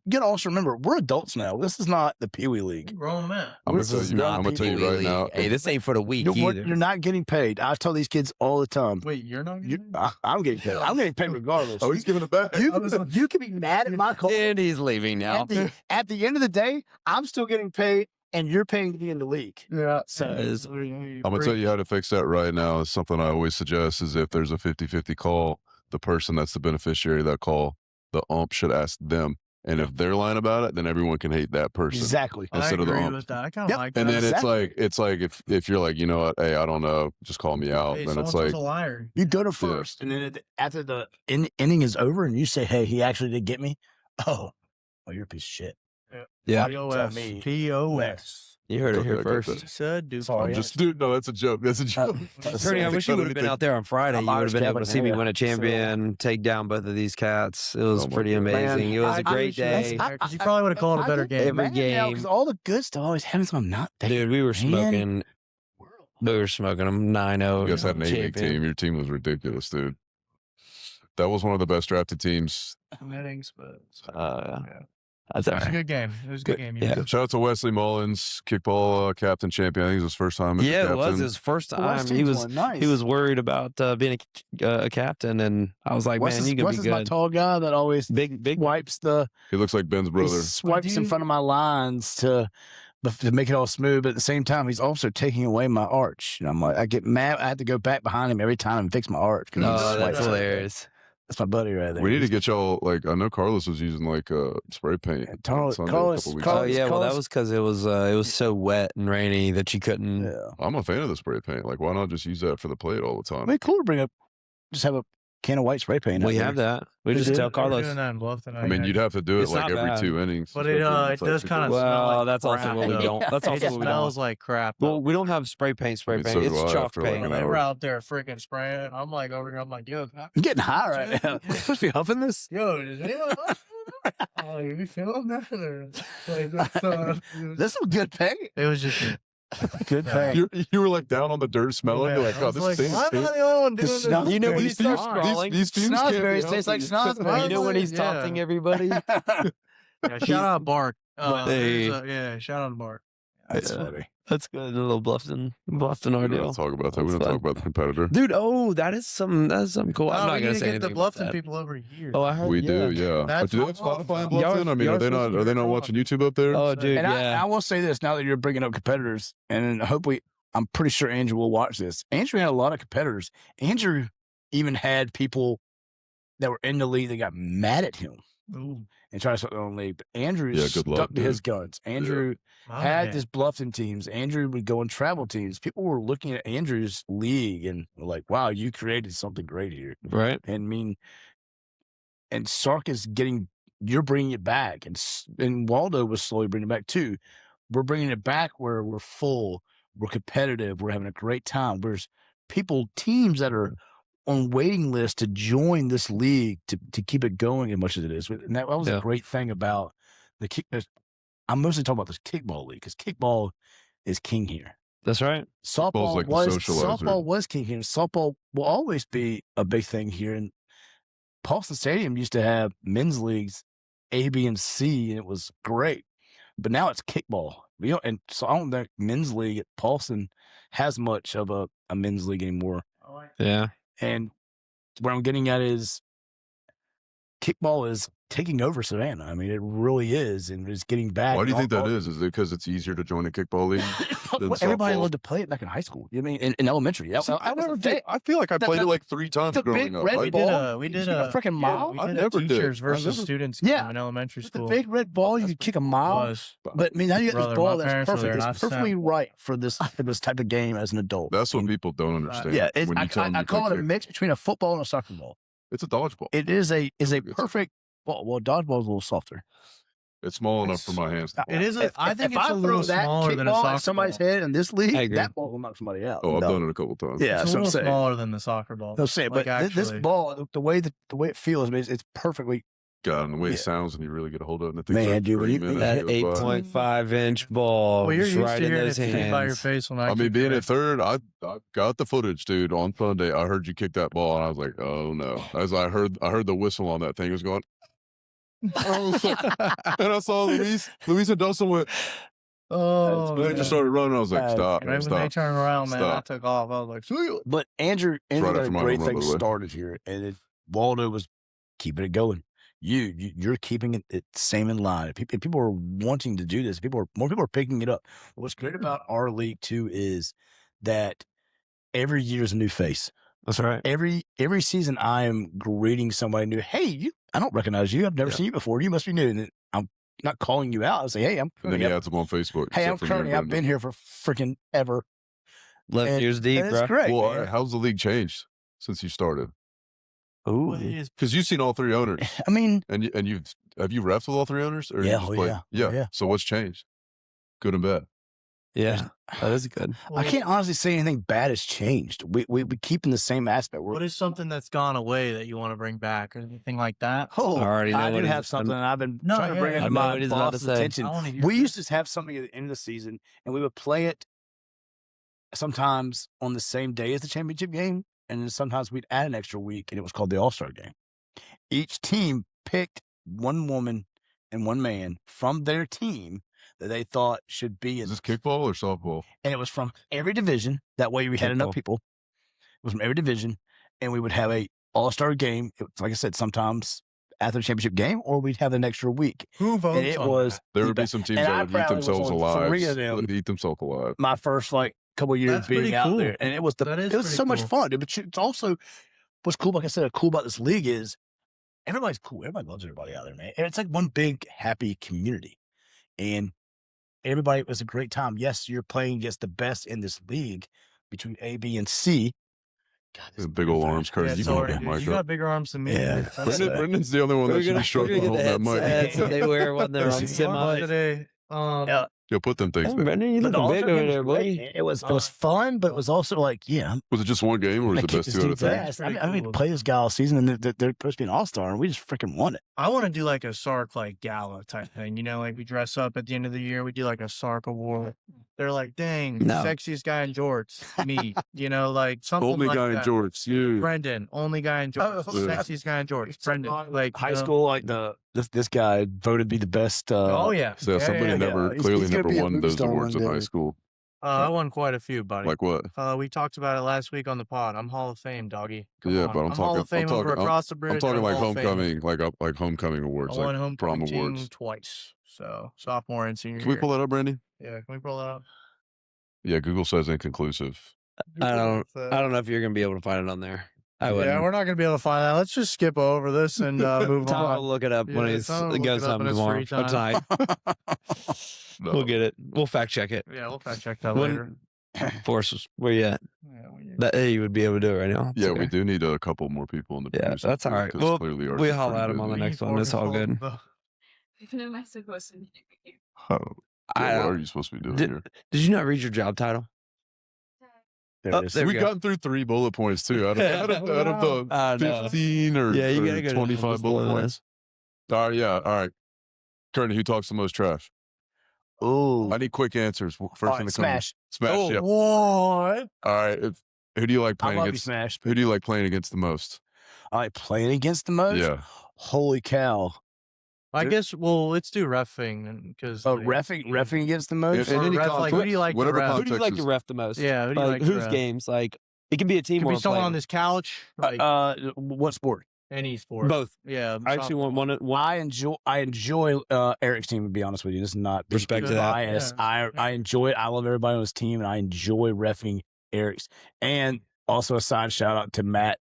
You got to also remember, we're adults now. This is not the Pee Wee League. Grown man. I'm going to tell you right now. Hey, this ain't for the week either. You're not getting paid. I tell these kids all the time. Wait, you're not getting paid? I'm getting paid. I'm getting paid regardless. Oh, he's giving it back. You can be mad at my call. And he's leaving now. At the end of the day, I'm still getting paid, and you're paying to be in the league. Yeah. So I'm going to tell you how to fix that right now. It's something I always suggest is if there's a 50-50 call, the person that's the beneficiary of that call, the ump should ask them. And if they're lying about it, then everyone can hate that person. Exactly. Instead of the ump. With that. I kind of like that. And then it's like if you're like, you know what, hey, I don't know, just call me out. Hey, then it's like a liar. You go to first, and then after the inning is over, and you say, "Hey, he actually did get me." Oh, well, you're a piece of shit. Yeah. POS. You heard it here first. Said, dude. Sorry, no, that's a joke. That's a joke. Kearney, I wish you would have been out there on Friday. You would have been able to see me win a champion, take down both of these cats. It was pretty amazing. It was a great day. Because you probably would have called a better game. Every game. Because all the good stuff always happens when I'm not there. Dude, we were smoking. We were smoking them 9-0. You guys had an 8-week team. Your team was ridiculous, dude. That was one of the best drafted teams. Meetings, but that's it was a good game. It was a good game. Yeah. Shout out to Wesley Mullins, kickball captain champion. I think it was his first time. Yeah, it was his first time. He was worried about being a captain, and I was like, man, you can be good. My tall guy that always big wipes the. He looks like Ben's brother. He swipes in front of my lines to make it all smooth, but at the same time, he's also taking away my arch. And I'm like, I get mad. I have to go back behind him every time and fix my arch. Oh, that's hilarious. That's my buddy right there. We need to get y'all, like, I know Carlos was using like spray paint. Carlos, well, that was because it was so wet and rainy that you couldn't. Yeah. I'm a fan of the spray paint. Like, why not just use that for the plate all the time? It'd be cool to just have a can of white spray paint. We have that. We just tell Carlos. Doing that in Bluffton, I mean, you'd have to do it like every 2 innings. But it does kind of smell like that's crap. also what we don't. That's also it what we smells don't. like crap. Well, we don't have spray paint. So It's do I chalk after, like, paint. an They hour. were out there freaking spraying. I'm like over here. I'm like, yo, I'm getting high right now. You're supposed to be huffing this. yo, does anyone else? Oh, you feeling that? Or, like, That's some good paint. it was just Good paint. You were like down on the dirt smelling. You're like, oh, this thing why am I stinks. the only one doing this? You know when he starts scrolling, These fumes can't be Snozzberries taste like healthy. snozzberries. you know when he's taunting everybody. Yeah, shout out Bark. Hey. Shout out Bark. That's Yeah. funny. That's good. A little Bluffton We ordeal. don't talk about that. We That's don't fun. talk about the competitor. Dude, that is something cool. I'm No, not we gonna need to say get the anything about Bluffton that. people over here. Oh, I heard. We do, yeah. That's But do they have awesome. Spotify in Y'all Bluffton? I mean, y'all are they supposed not? to Are they get not on. watching YouTube up there? Oh, dude, And yeah. I will say this now that you're bringing up competitors, and hopefully, I'm pretty sure Andrew will watch this. Andrew had a lot of competitors. Andrew even had people that were in the league that got mad at him Ooh, and tried to start their own league. But Andrew Yeah, good stuck luck, to his dude. guns. Andrew my had man. this Bluffton teams. Andrew would go on travel teams. People were looking at Andrew's league and were like, wow, you created something great here. Right. And I mean, and SARC is you're bringing it back. And Waldo was slowly bringing it back too. We're bringing it back where we're full, we're competitive, we're having a great time. There's teams that are on waiting lists to join this league to keep it going as much as it is. And that was a great thing about the kick. I'm mostly talking about this kickball league because kickball is king here. That's right. Softball like the was socializer. king here. Softball will always be a big thing here. And Paulson Stadium used to have men's leagues A, B, and C, and it was great. But now it's kickball. And so I don't think men's league at Paulson has much of a men's league anymore. Yeah. And what I'm getting at is kickball is taking over Savannah. I mean, it really is, and it's getting back. Why do you think that is? Is it because it's easier to join a kickball league than Everybody softball? loved to play it back in high school. You know what I mean, in elementary. I never did. I feel like I played it like 3 times the growing big up. red I- ball. We did kick a freaking mile. We I did never a did. teachers I versus never- students Yeah. game in elementary With the school. big red ball, you could kick a mile. Was. But I mean, now you got Brother, this ball my that's parents were perfect. there, It's and I perfectly snapped. right for this type of game as an adult. That's what And, people don't understand. yeah, when you tell them I you call play it a kick. mix between a football and a soccer ball. It's a dodgeball. It is a It's- perfect. Well, dodgeball is a little softer. It's small enough for my hands. It is. I think if it's I a little throw that smaller than a kickball soccer at somebody's ball. head in this league, I agree. that ball will knock somebody out. Oh, I've No. done it a couple times. Yeah, It's that's a what I'm little saying. smaller than the soccer ball. No, say, Like, but this actually. ball, the way it feels, I mean, it's perfectly. God, and the way Yeah. it sounds and you really get a hold of it. And it takes Man, like dude, when 3 you- minutes That goes by. 8.5-inch ball, Well, you're just used right to in hearing it those shoot by your hands. face when I I mean, kick being it. at third, I got the footage, dude. On Sunday, I heard you kick that ball, and I was like, "Oh no!" As I heard the whistle on that thing, it was going. And I saw Luis and Dustin went. Oh, They just started running. I was like, That's "Stop, right when they stop!" turned around, man, Stop. I took off. I was like, "See you." But Andrew right got after a my great home run, thing by the way. started here, and Waldo was keeping it going. You're keeping it same in line. People are wanting to do this. More people are picking it up. What's great about our league too is that every year is a new face. That's right. Every season, I am greeting somebody new. Hey, I don't recognize you. I've never seen you before. You must be new. And I'm not calling you out. I say, hey, I'm And then Kearney. he adds them on Facebook. Hey, I'm except for me and Kearney. I've Brendan. been here for freaking ever. 11 years deep, And it's bro. great. Well, man. how's the league changed since you started? Ooh. Well, it is- Because you've seen all 3 owners, I mean, and you've have you refed with all 3 owners, or you Yeah, just oh, played? yeah. Oh, yeah. So what's changed? Good and bad. Yeah, that is good. I can't honestly say anything bad has changed. We keep in the same aspect. What is something that's gone away that you want to bring back, or anything like that? Oh, I already know I what do he's- have something I've been No, trying to yeah, bring yeah. into I know my what he's about to boss's say. attention. I want to hear. We this. used to have something at the end of the season, and we would play it sometimes on the same day as the championship game, and then sometimes we'd add an extra week, and it was called the All-Star game. Each team picked one woman and one man from their team that they thought should be in Is this kickball or softball? and it was from every division. That way, we had enough Kickball. people. It was from every division, and we would have a all-star game. It was, like I said, sometimes after the championship game, or we'd have an extra week. Who votes And it on was that? There the would be best. some teams And I that would eat probably was themselves on alive. 3 of them. Eat themselves alive. My first couple of years That's being pretty out cool. there, and it was That is it was pretty so much cool. fun. Dude. But it's also what's cool. Like I said, cool about this league is everybody's cool. Everybody loves everybody out there, man. And it's like one big happy community, and everybody it was a great time. Yes, you're playing against the best in this league between A, B, and C. God, this The big old arms, Curtis. Yeah, You can sorry, hold that dude, mic you got up. bigger arms than me. Yeah. dude. That's- Brendan's the only one that should be struggling holding that mic. that they wear when they're on Arms semi. today. Yeah. Yo, put them things Hey, back. Brendan, you But the looking big All-Star over game there, was great, boy. man. It was fun, but it was also like, yeah, I'm Was it just one game, or was gonna it the kick best this 2 out of dude's 3? ass. Pretty I mean, cool. play this guy all season, and they're supposed to be an all-star, and we just freaking won it. I want to do like a SARC like gala type thing. You know, like we dress up at the end of the year. We do like a SARC award. they're like, dang, No. sexiest guy in jorts, me, like something Only like guy in that. George. You. Brendan, only guy in jorts, sexiest guy in jorts, Brendan. Like High school, like this guy voted to be the best. Oh yeah. So somebody never He's clearly gonna never be a won movie those star awards one in high day. school. I won quite a few, buddy. Like what? We talked about it last week on the pod. I'm Hall of Fame, doggy. Come Yeah, on. but I'm Hall talking- of Fame I'm over talking- across the bridge. I'm talking I'm like Hall of Fame. homecoming, like homecoming awards, I won like homecoming prom team awards. twice. So sophomore and senior Can we year. pull that up, Brandy? Yeah, can we pull that up? Yeah, Google says inconclusive. I don't know if you're gonna be able to find it on there. I wouldn't. Yeah, we're not gonna be able to find that. Let's just skip over this and move Tom will on. look it up when Yeah, he's Tom will look goes it up home in his tomorrow free or time. tonight. No. We'll get it. We'll fact check it. Yeah, we'll fact check that When- later. Force, where you at? Yeah, That you would be able to do it right now. It's Yeah, okay. we do need a couple more people in the Yeah, producing that's all booth, right. 'cause Well, clearly ours we is holler pretty at him on the busy. next one. It's all good. What am I supposed to do? Oh, I yeah, what don't- are you supposed to be doing Did- here? Did you not read your job title? There Oh, it is. there we We've go. gotten through 3 bullet points too. Out of the I know. 15 or, Yeah, you or gotta go to 25 numbers bullet below points. All right, yeah, all right. Kearney, who talks the most trash? Ooh. I need quick answers. First All thing right, that comes. Smash. Smash. Oh, Yep. what? All right. Who do you like I playing love you, against? Smash. Who do you like playing against the most? I like playing against the most. Yeah. Holy cow. I guess. Well, let's do reffing because. Oh, refing against the most. In Or any ref, like, context, who do you like to whatever ref? Who do you like context to ref the most? Yeah, who do you like to whose ref? games? Like it can be a team Could or be a someone player. on this couch. Like What sport? any sport. Both. Yeah. I actually want one. I enjoy Eric's team. To be honest with you, this is not Respect to that. bias. Yeah. I enjoy it. I love everybody on his team, and I enjoy reffing Eric's. And also a side shout out to Matt's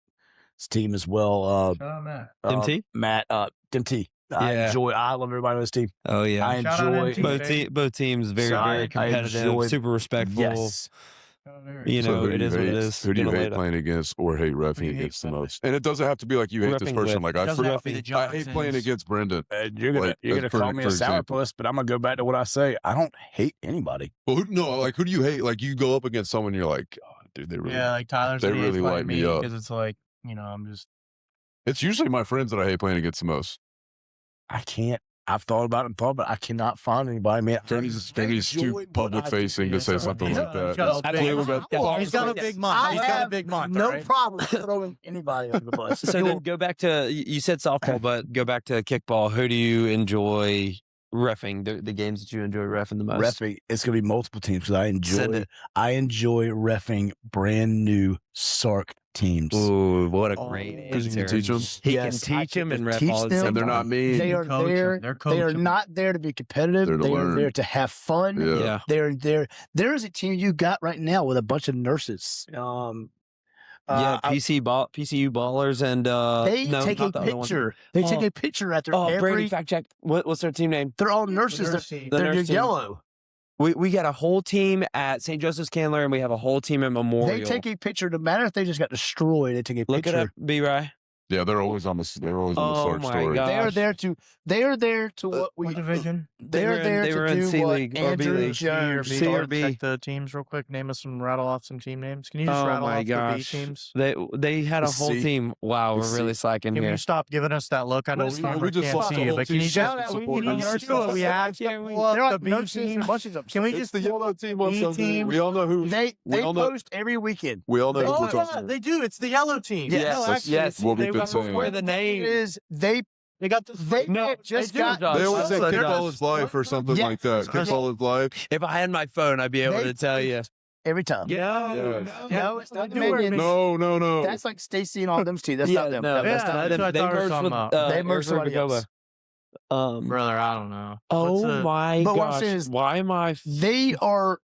team as well. Shout out, Matt. MT? Matt, DMT. Yeah. I love everybody on his team. Oh yeah. I Shout out enjoy MT. both teams very So very I competitive, enjoy- super respectful. Yes. You So know, who do it you is what it hate- is. Who do you Gonna lay hate it up. playing against or hate Who reffing you hate against the playing most? And it doesn't have to be like you hate this Reffing person. with. Like I, Doesn't have to be the I hate playing Johnsons. against Brendan. You're gonna Like, call me a for example. sourpuss, but I'm gonna go back to what I say. I don't hate anybody. Well, who do you hate? Like you go up against someone, you're like, oh, dude, they really. Yeah, like Tyler's. They really light me up. because it's like I'm just. It's usually my friends that I hate playing against the most. I can't. I've thought about it and thought, but I cannot find anybody. Man, Kearney's I too enjoy what public I do, facing to man. say That's something what I like do. that. He's got a That's big- clearly about- He's got a big month. I He's got a have big month. no right? problem throwing anybody under the bus. So then go back to you said softball, but go back to kickball. Who do you enjoy reffing? The games that you enjoy reffing the most? Reffing, it's gonna be multiple teams because Send it. I enjoy reffing brand new SARC teams. Ooh, what a Oh, great 'cause you can answer. teach 'em? He Yes, can I teach him can and ref teach all at the them. same And they're time. not mean. They are Coach 'em. there. They're They are coaching. not there to be competitive. They're to They are learn. there to have fun. Yeah. Yeah. They're there. There is a team you got right now with a bunch of nurses. Yeah, PCU ballers and They no, take a not the other one. picture. They take Oh. a picture after Oh, Brady, every. fact check. What's their team name? They're all nurses. nurse They're, team. The they're nurse team. yellow. We got a whole team at St. Joseph's Candler, and we have a whole team at Memorial. They take a picture. No matter if they just got destroyed, they take a Look picture. it up, B-Rye. Yeah, they're always on the Oh SARC my story. God. They are Gosh. there to. They are there to what we. What division? They were are in- there they to were in do C what League or B Andrew League. Jones. C or B. Check the teams real quick. Name us some. Rattle off some team names. Can you just Oh rattle my off gosh. the B teams? They had a The whole C. team. Wow, The we're really slacking Can here. you stop giving us that look? I know Well, we, we just can't lost see the you, whole but can team. you Shout just out, we can need you to just do what we have? They're The like B nurses and teams. bunches of them. Can we It's just the yellow team on B something. team? We all know who. They we all know. post every weekend. We all know who Oh we're yeah, talking about. they do. It's the yellow team. Yes. No, Yes, actually, yes. What we've they been got saying. before the It name. is They got the they No, just they do, got Josh. They always say They're kickball just- is life or something Yeah. like that. Kickball is life. If I had my phone, I'd be able They- to tell you. every time. Yeah. No, it's not They do Dominion. No. That's like Stacy and all them's team. That's Yeah, not them. no, that's yeah, not that's them. what I They thought we were merged talking with about. They merged Arizona somebody else. Tacoma. Brother, I don't know. Oh What's the- my But what I'm gosh! saying is- Why am I? They are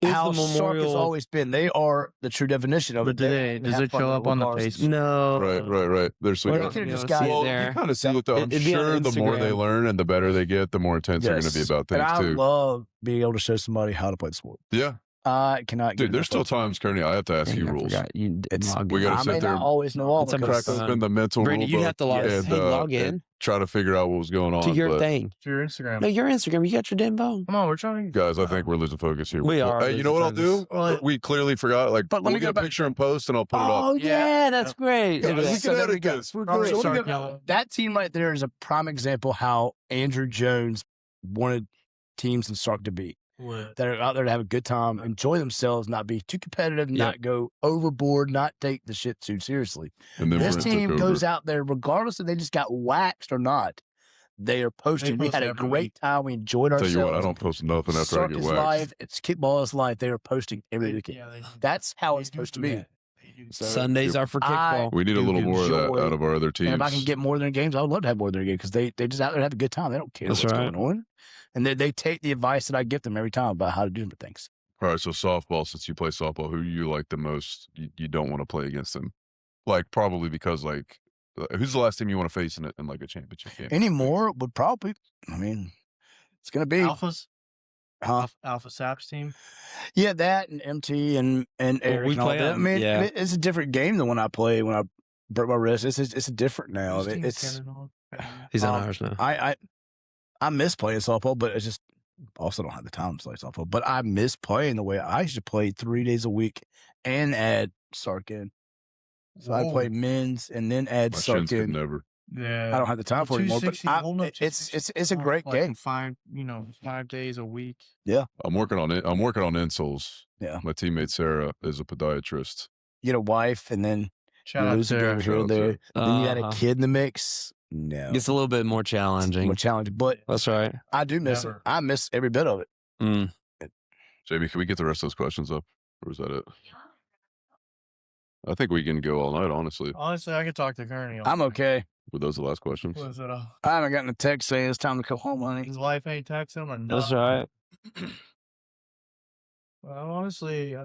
Is how the SARC has Memorial? always been. They are the true definition of But it. does have it fun show up on the regardless. Facebook? No. Right. There's We're They not could have gonna just see got. it Well, there. you kind of see what I'm It'd be on sure the more they Instagram. learn and the better they get, the more intense they're going to be Yes. about things And I too. love being able to show somebody how to play the sport. Yeah, I cannot. dude. get There's still enough of times, Kearney. I have to ask Dang, you I rules. forgot. You It's- log we in. gotta it. I sit may there not always know all It's of a it. Crack fun. open the mental Brady, rule you book have to log Yes. in. Hey, log and in try to figure out what was going on. to your but thing. To your Instagram. No, your Instagram. You got your damn phone. Come on, we're trying to. guys, I think we're losing focus here. We are Hey, you know what I'll losing do? focus. Well, We clearly forgot. Like, But let we'll me get go a back- picture and post, and I'll put it up. Oh yeah, that's great. Yeah, Look at we that. can So there edit we go. this. We're Probably great. So start let me go- yelling. that team right there is a prime example how Andrew Jones wanted teams in SARC to be. that are out there to have a good time, enjoy themselves, not be too competitive, not go overboard, not take the shit too seriously. And then This Brent took team goes over. out there, regardless if they just got waxed or not. They are posting. We post had a every great week. time. We enjoyed Tell ourselves. you what, I don't post nothing after I SARC get is waxed. live. It's kickball is live. They are posting every weekend. That's how it's supposed to be. So Sundays are for kickball. We need a do little more of that enjoy- out of our other teams. And if I can get more than games, I would love to have more than games because they just out there have a good time. They don't care That's what's right. going on. And they take the advice that I give them every time about how to do different things. All right, so softball, since you play softball, who you like the most? You don't want to play against them. Like, probably because, like, who's the last team you want to face in like a championship game? Anymore would probably, I mean, it's going to be. Alphas, Huh? Alpha Saps team. Yeah, that and MT and Eric we and all play that. I them, mean, yeah. it's a different game than when I play when I broke my wrist. It's a different now. Whose team's It's getting on? He's on ours now. I miss playing softball, but it's just also don't have the time to play softball. But I miss playing the way I used to play 3 days a week and add SARC in. So I play men's and then add My SARC shins could in. never. Yeah. I don't have the time for it anymore. But 260, holding up it's a great game. 5 days a week. I'm working on it. I'm working on insoles. Yeah. My teammate Sarah is a podiatrist. You get a wife and then Shout you out lose to a game Sarah. here and Shout out there. Then you had a Uh-huh. kid in the mix. No. It's a little bit more challenging. More challenging. But That's right. I do miss it. Never. I miss every bit of it. Mm. JB, can we get the rest of those questions up? Or is that it? I think we can go all night, honestly. Honestly, I could talk to Kearney. I'm okay. Were those the last questions? Was it I haven't gotten a text saying it's time to come home, honey. his wife ain't texting him or nothing? That's right. Well, honestly,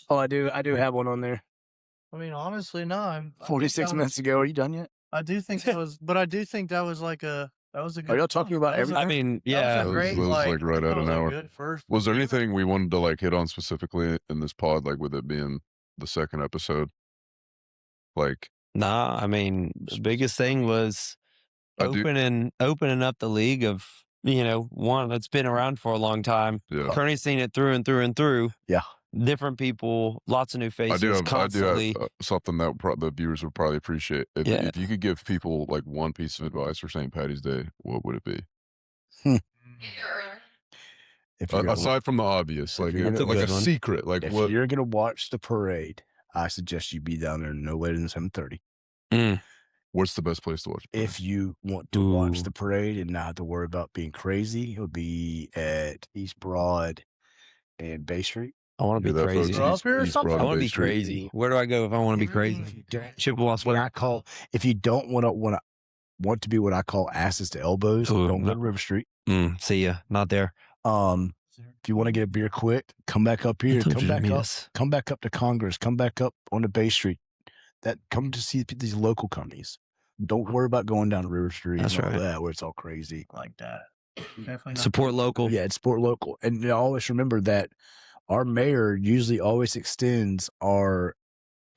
Oh, I do have one on there. I mean, honestly, no. I think 46 that was- minutes ago. Are you done yet? I do think that was, but I do think that was like that was a good. Are y'all talking about that was a- I mean, that yeah. was a great, It was like right that at was an a hour. good first. Was there anything we wanted to like hit on specifically in this pod, like with it being the second episode? Like, Nah, I mean, the biggest thing was I do- opening up the league of, one that's been around for a long time. yeah, Kearney's seen it through and through and through. Yeah. Different people, lots of new faces constantly. I do have something that the viewers would probably appreciate. If you could give people like one piece of advice for St. Patty's Day, what would it be? If you're, gonna, Aside from the obvious, like you're gonna- like a Good one. secret, like if what? you're gonna watch the parade, I suggest you be down there no later than 7:30. What's the best place to watch? If you want to watch Ooh. the parade and not have to worry about being crazy, it would be at East Broad and Bay Street. I want to Yeah, be that crazy. folks, We're up here or East something? I Broad want to Bay be Street. crazy. Where do I go if I want to be crazy? Chippewa What I call, if you don't want to be what I call asses to elbows, Ooh, don't go no. to River Street. See ya. Not there. If you want to get a beer quick, come back up here. Come back up to Congress. Come back up onto Bay Street. Come to see these local companies. Don't worry about going down to River Street That's and all right. that where it's all crazy. like that. Definitely not. Support local. Yeah, it's sport local. And always remember that our mayor usually always extends our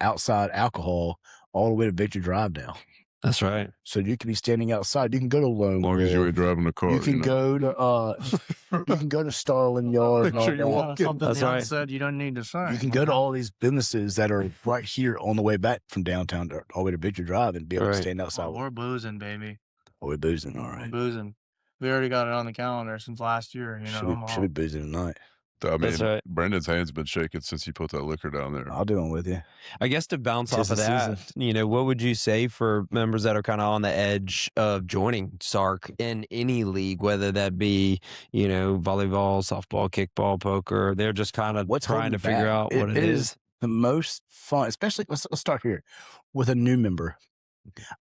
outside alcohol all the way to Victory Drive now. That's right. So you can be standing outside. You can go to Lone As long as you Wolf. ain't driving the car, You can know. go to you can go to Starling Yard. and Make all sure you that. walk Something That's Leon right. said you don't need to sign. You can go to all these businesses that are right here on the way back from downtown to, all the way to Victory Drive and be able Right. to stand outside. Oh, we're boozing, baby. Oh, we're boozing. All We're right. boozing. We already got it on the calendar since last year. You know, I'm Should be boozing tonight. I mean, That's right. Brendan's hands been shaking since he put that liquor down there. I'll do one with you. I guess to bounce Tis off of the that, season. what would you say for members that are kind of on the edge of joining SARC in any league, whether that be, volleyball, softball, kickball, poker? They're just kind of What's trying holding to you figure back? out what it is. The most fun, especially let's start here with a new member.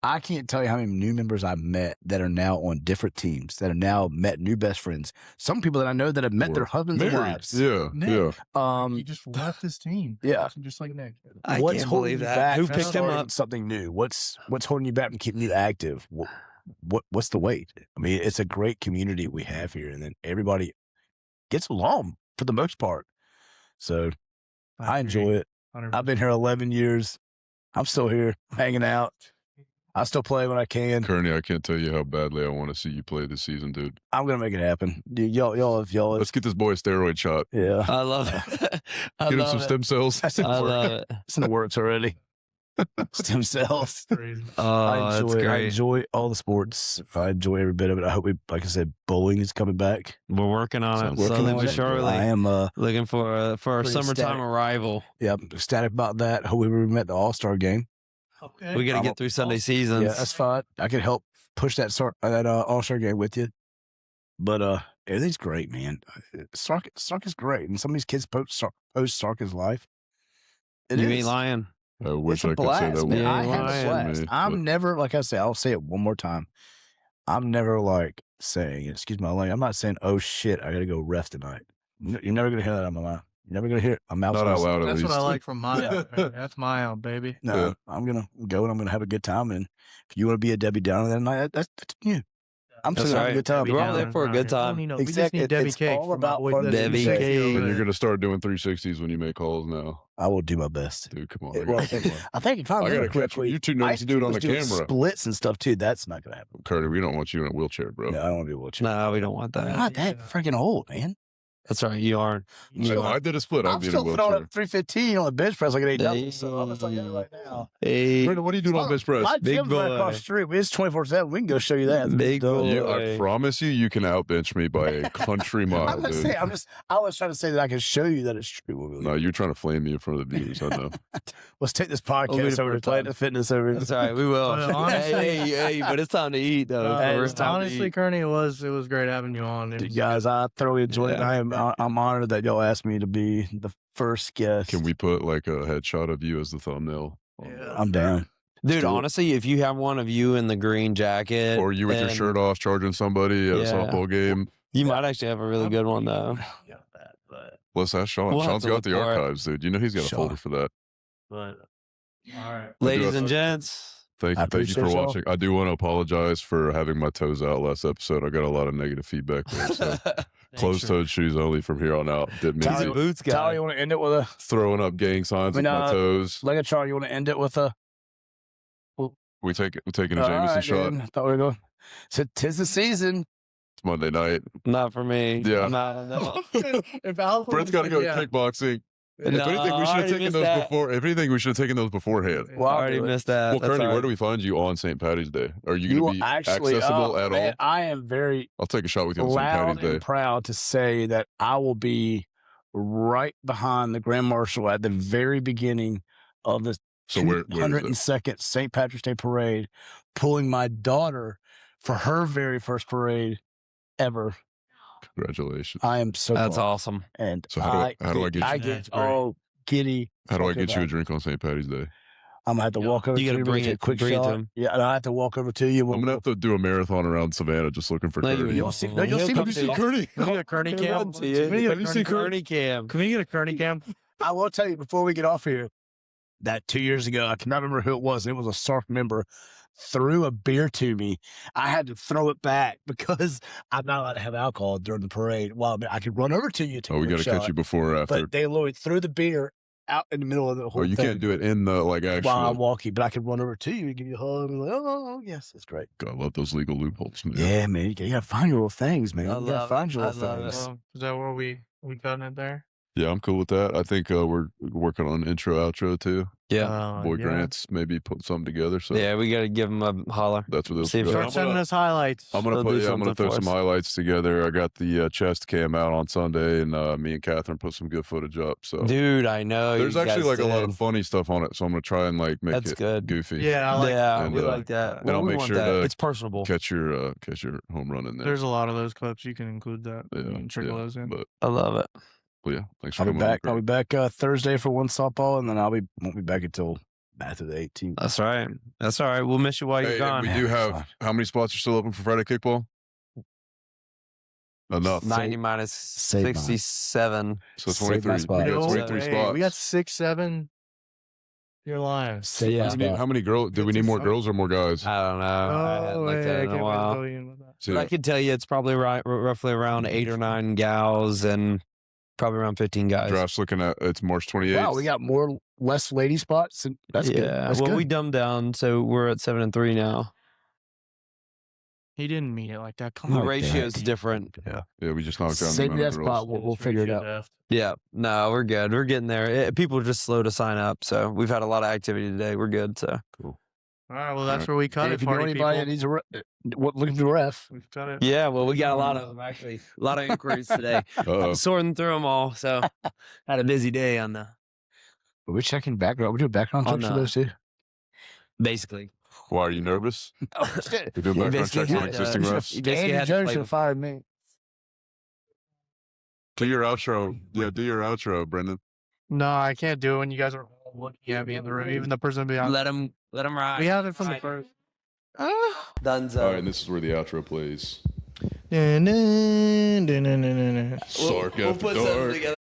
I can't tell you how many new members I've met that are now on different teams, that are now met new best friends. Some people that I know that have met their Or husbands and married. wives. Yeah, Nick. yeah. He just left his team. Yeah. Just like Nick. I What's can't holding believe you that. back Who from picked him starting up? something new? What's holding you back from keeping you active? What's the wait? I mean, it's a great community we have here, and then everybody gets along for the most part. So I enjoy it. 100%. I've been here 11 years. I'm still here hanging out. I still play when I can. Kearney, I can't tell you how badly I want to see you play this season, dude. I'm gonna make it happen. Dude, y'all, Let's get this boy a steroid shot. yeah. I love it. I Get him love some it. stem cells. That's in I the love works. it. It's in the works already. Stem cells. Crazy. Oh, that's I great. enjoy all the sports. I enjoy every bit of it. I hope like I said, bowling is coming back. We're working on it Sounds slowly on but it. surely. I am Looking for our pretty summertime ecstatic. arrival. I'm ecstatic about that. Hope we met the All-Star game. Okay. We got to I'm get through Sunday seasons. Yeah, that's fine. I can help push that All-Star game with you. But everything's great, man. Sark is great, and some of these kids post Sark's life. You ain't lying. I wish It's a I could say blast, that man. Yeah, I you have a lying. blast. Me, I'm but- never, like I say, I'll say it one more time. I'm never like saying, excuse my language, I'm not saying, oh shit, I got to go ref tonight. You're never going to hear that out of my mouth. You're never going to hear it. I'm Not out loud, at That's least. what I like from my out. Baby. That's my out, baby. No, Yeah. I'm going to go and I'm going to have a good time. And if you want to be a Debbie Downer that night, that's you. I'm That's still having a right. good time. We're all there for a good time. We just Exactly. need Debbie It's Cake. all for my about boy fun. Debbie Cake. Cake. And you're going to start doing 360s when you make calls now. I will do my best. Dude, come on. Well, I gotta- I think if I I gotta remember catch you. correctly, You're too nervous to do it on was the doing camera. splits and stuff too. That's not going to happen. Carter, we don't want you in a wheelchair, bro. No, I don't want to be a wheelchair. No, we don't want that. I'm not that freaking old, man. That's right. You aren't. If I did a split, I'd I'm be in a still throwing wheelchair. up 315 on the bench press like an 8 so I'm just like that right now. Hey, Brandon, what are you doing on bench press? My Big gym's right across boy. the street. It's 24/7. We can go show you that. Big boy. I promise you can outbench me by a country mile, I'm just dude. saying, I was trying to say that I can show you that it's true. No, you're trying to flame me in front of the viewers. I know. Let's take this We'll podcast be over to the Planet Fitness over here. That's all right. We will. But honestly- hey, but it's time to eat though. Hey, It's time to honestly, eat. Kearney, it was great having you on. It Dude, was- guys, I thoroughly enjoyed it. Yeah. I'm honored that y'all asked me to be the first guest. Can we put like a headshot of you as the thumbnail? I'm down. Dude, do it. honestly, if you have one of you in the green jacket, Or you with your and shirt off charging somebody at a Yeah. softball game? you might actually have a really good one though. got that, but Let's ask Sean. We'll have Sean's to got look the for it. archives, dude. You know he's got a Sean. folder for that. all right. Ladies do and have- gents, Thank I you for appreciate y'all. watching. I do want to apologize for having my toes out last episode. I got a lot of negative feedback there. So closed-toed shoes only from here on out. Didn't mean he's Tyler- a to boots guy. Tyler, you want to end it with a throwing up gang signs I mean, with my toes. Legatron? You want to end it with a We're taking a All Jameson right, shot. dude. I thought we were going. So 'tis the season. It's Monday night. Not for me. Yeah. I'm not on that. If Alpha Brent's got to go kickboxing. If anything, we should have already taken missed those that. before. If anything, we should have taken those beforehand. Well, I I'll already do it. missed that. Well, That's Kearney, all where right. do we find you on St. Patty's Day? Are you You going will to be actually accessible at man, all? I am very I'll take a shot with you on St. loud Patty's Day. and proud to say that I will be right behind the Grand Marshal at the very beginning of the So where is it? 102nd St. Patrick's Day Parade, pulling my daughter for her very first parade ever. Congratulations. I am so That's proud. awesome. And So how do I get you- I That's get great. all giddy. How do I talking get you a about- drink on St. Patty's Day? I'm gonna have to walk over You to gotta you, bring take a it- quick bring it to shot. him. Yeah, and I have to walk over to you. I'm gonna have to do a marathon around Savannah just looking for No, you- Kearney. You'll see. No, you'll He'll see. come me to you. Kearney? Can we get a Kearney He'll cam? come to Can you. we get a Have you seen Kearney cam? Can we get a Kearney cam? I will tell you before we get off here that 2 years ago, I cannot remember who it was. It was a SARC member threw a beer to me. I had to throw it back because I'm not allowed to have alcohol during the parade. Well, I could run over to you. Oh, we got to catch you before or after. But they literally threw the beer out in the middle of the whole Oh, you thing can't do it in the like while I'm actual. walking, but I could run over to you and give you a hug and be like, oh, yes, it's great. God, I love those legal loopholes, man. Yeah, man. You gotta find your little things, man. I You gotta love find it. your I little love it. things. Is that where we cutting it there? Yeah, I'm cool with that. I think we're working on intro, outro too. Yeah. Boy yeah. Grants maybe put something together. So Yeah, we got to give him a holler. that's what this See if is. Start sending us highlights. I'm gonna They'll do I'm gonna something throw for some us. highlights together. I got the chest cam out on Sunday, and me and Catherine put some good footage up. So Dude, I know. there's you actually guys like a lot did. of funny stuff on it. So I'm gonna try and like make That's it good. goofy. Yeah, I like Yeah, And, we uh, like that. and I'll we make want sure that. to It's personable. catch your home run in there. There's a lot of those clips. You can include that. yeah, You can trickle yeah, those in. But I love it. well, yeah, thanks for I'll be coming on, back. I'll Greg. be back Thursday for one softball, and then won't be back until after the 18th. That's right. That's all right. We'll miss you while Hey, you're and gone. we do Fine. have how many spots are still open for Friday kickball? Enough. 90 minus Save mine. 67. So Save my 23. spot. We got No 23 way. spots. We got 6, 7. You're lying. Save Yeah. my spot. How many girls? Do we need more girls or more guys? I don't know. I hadn't looked at it in a while. So, But I can tell you it's probably roughly around 8 or 9 gals and probably around 15 guys. draft's looking at it's March 28th. Wow, we got less lady spots. And that's yeah. good. That's well, good. we dumbed down, so we're at 7 and 3 now. He didn't mean it like that. Come The on. ratio is different. Yeah, we just knocked down the Save me amount that of girls. spot. We'll figure it out. Yeah, no, we're good. We're getting there. People are just slow to sign up, so we've had a lot of activity today. We're good. So Cool. All right, well, that's where we cut Hey, it. if you know Party anybody that people. needs looking for a ref, We've cut it. yeah, well, we got a lot of them actually. A lot of inquiries today. Uh-oh. Sorting through them all. So had a busy day on the we're checking background. We're doing background On checks for the- those too. basically. Why are you nervous? Oh shit! You're doing You background basically checks on had to- existing refs. You basically Andy had to Jones play should have fired me. Do your outro. Yeah, do your outro, Brendan. No, I can't do it when you guys are all looking at me in the room. Even the person behind. let them ride. We had it from the first. Dunzo. All right, and this is where the outro plays. Dun, dun, dun, dun, dun, dun. Sark we'll after put something dark. together.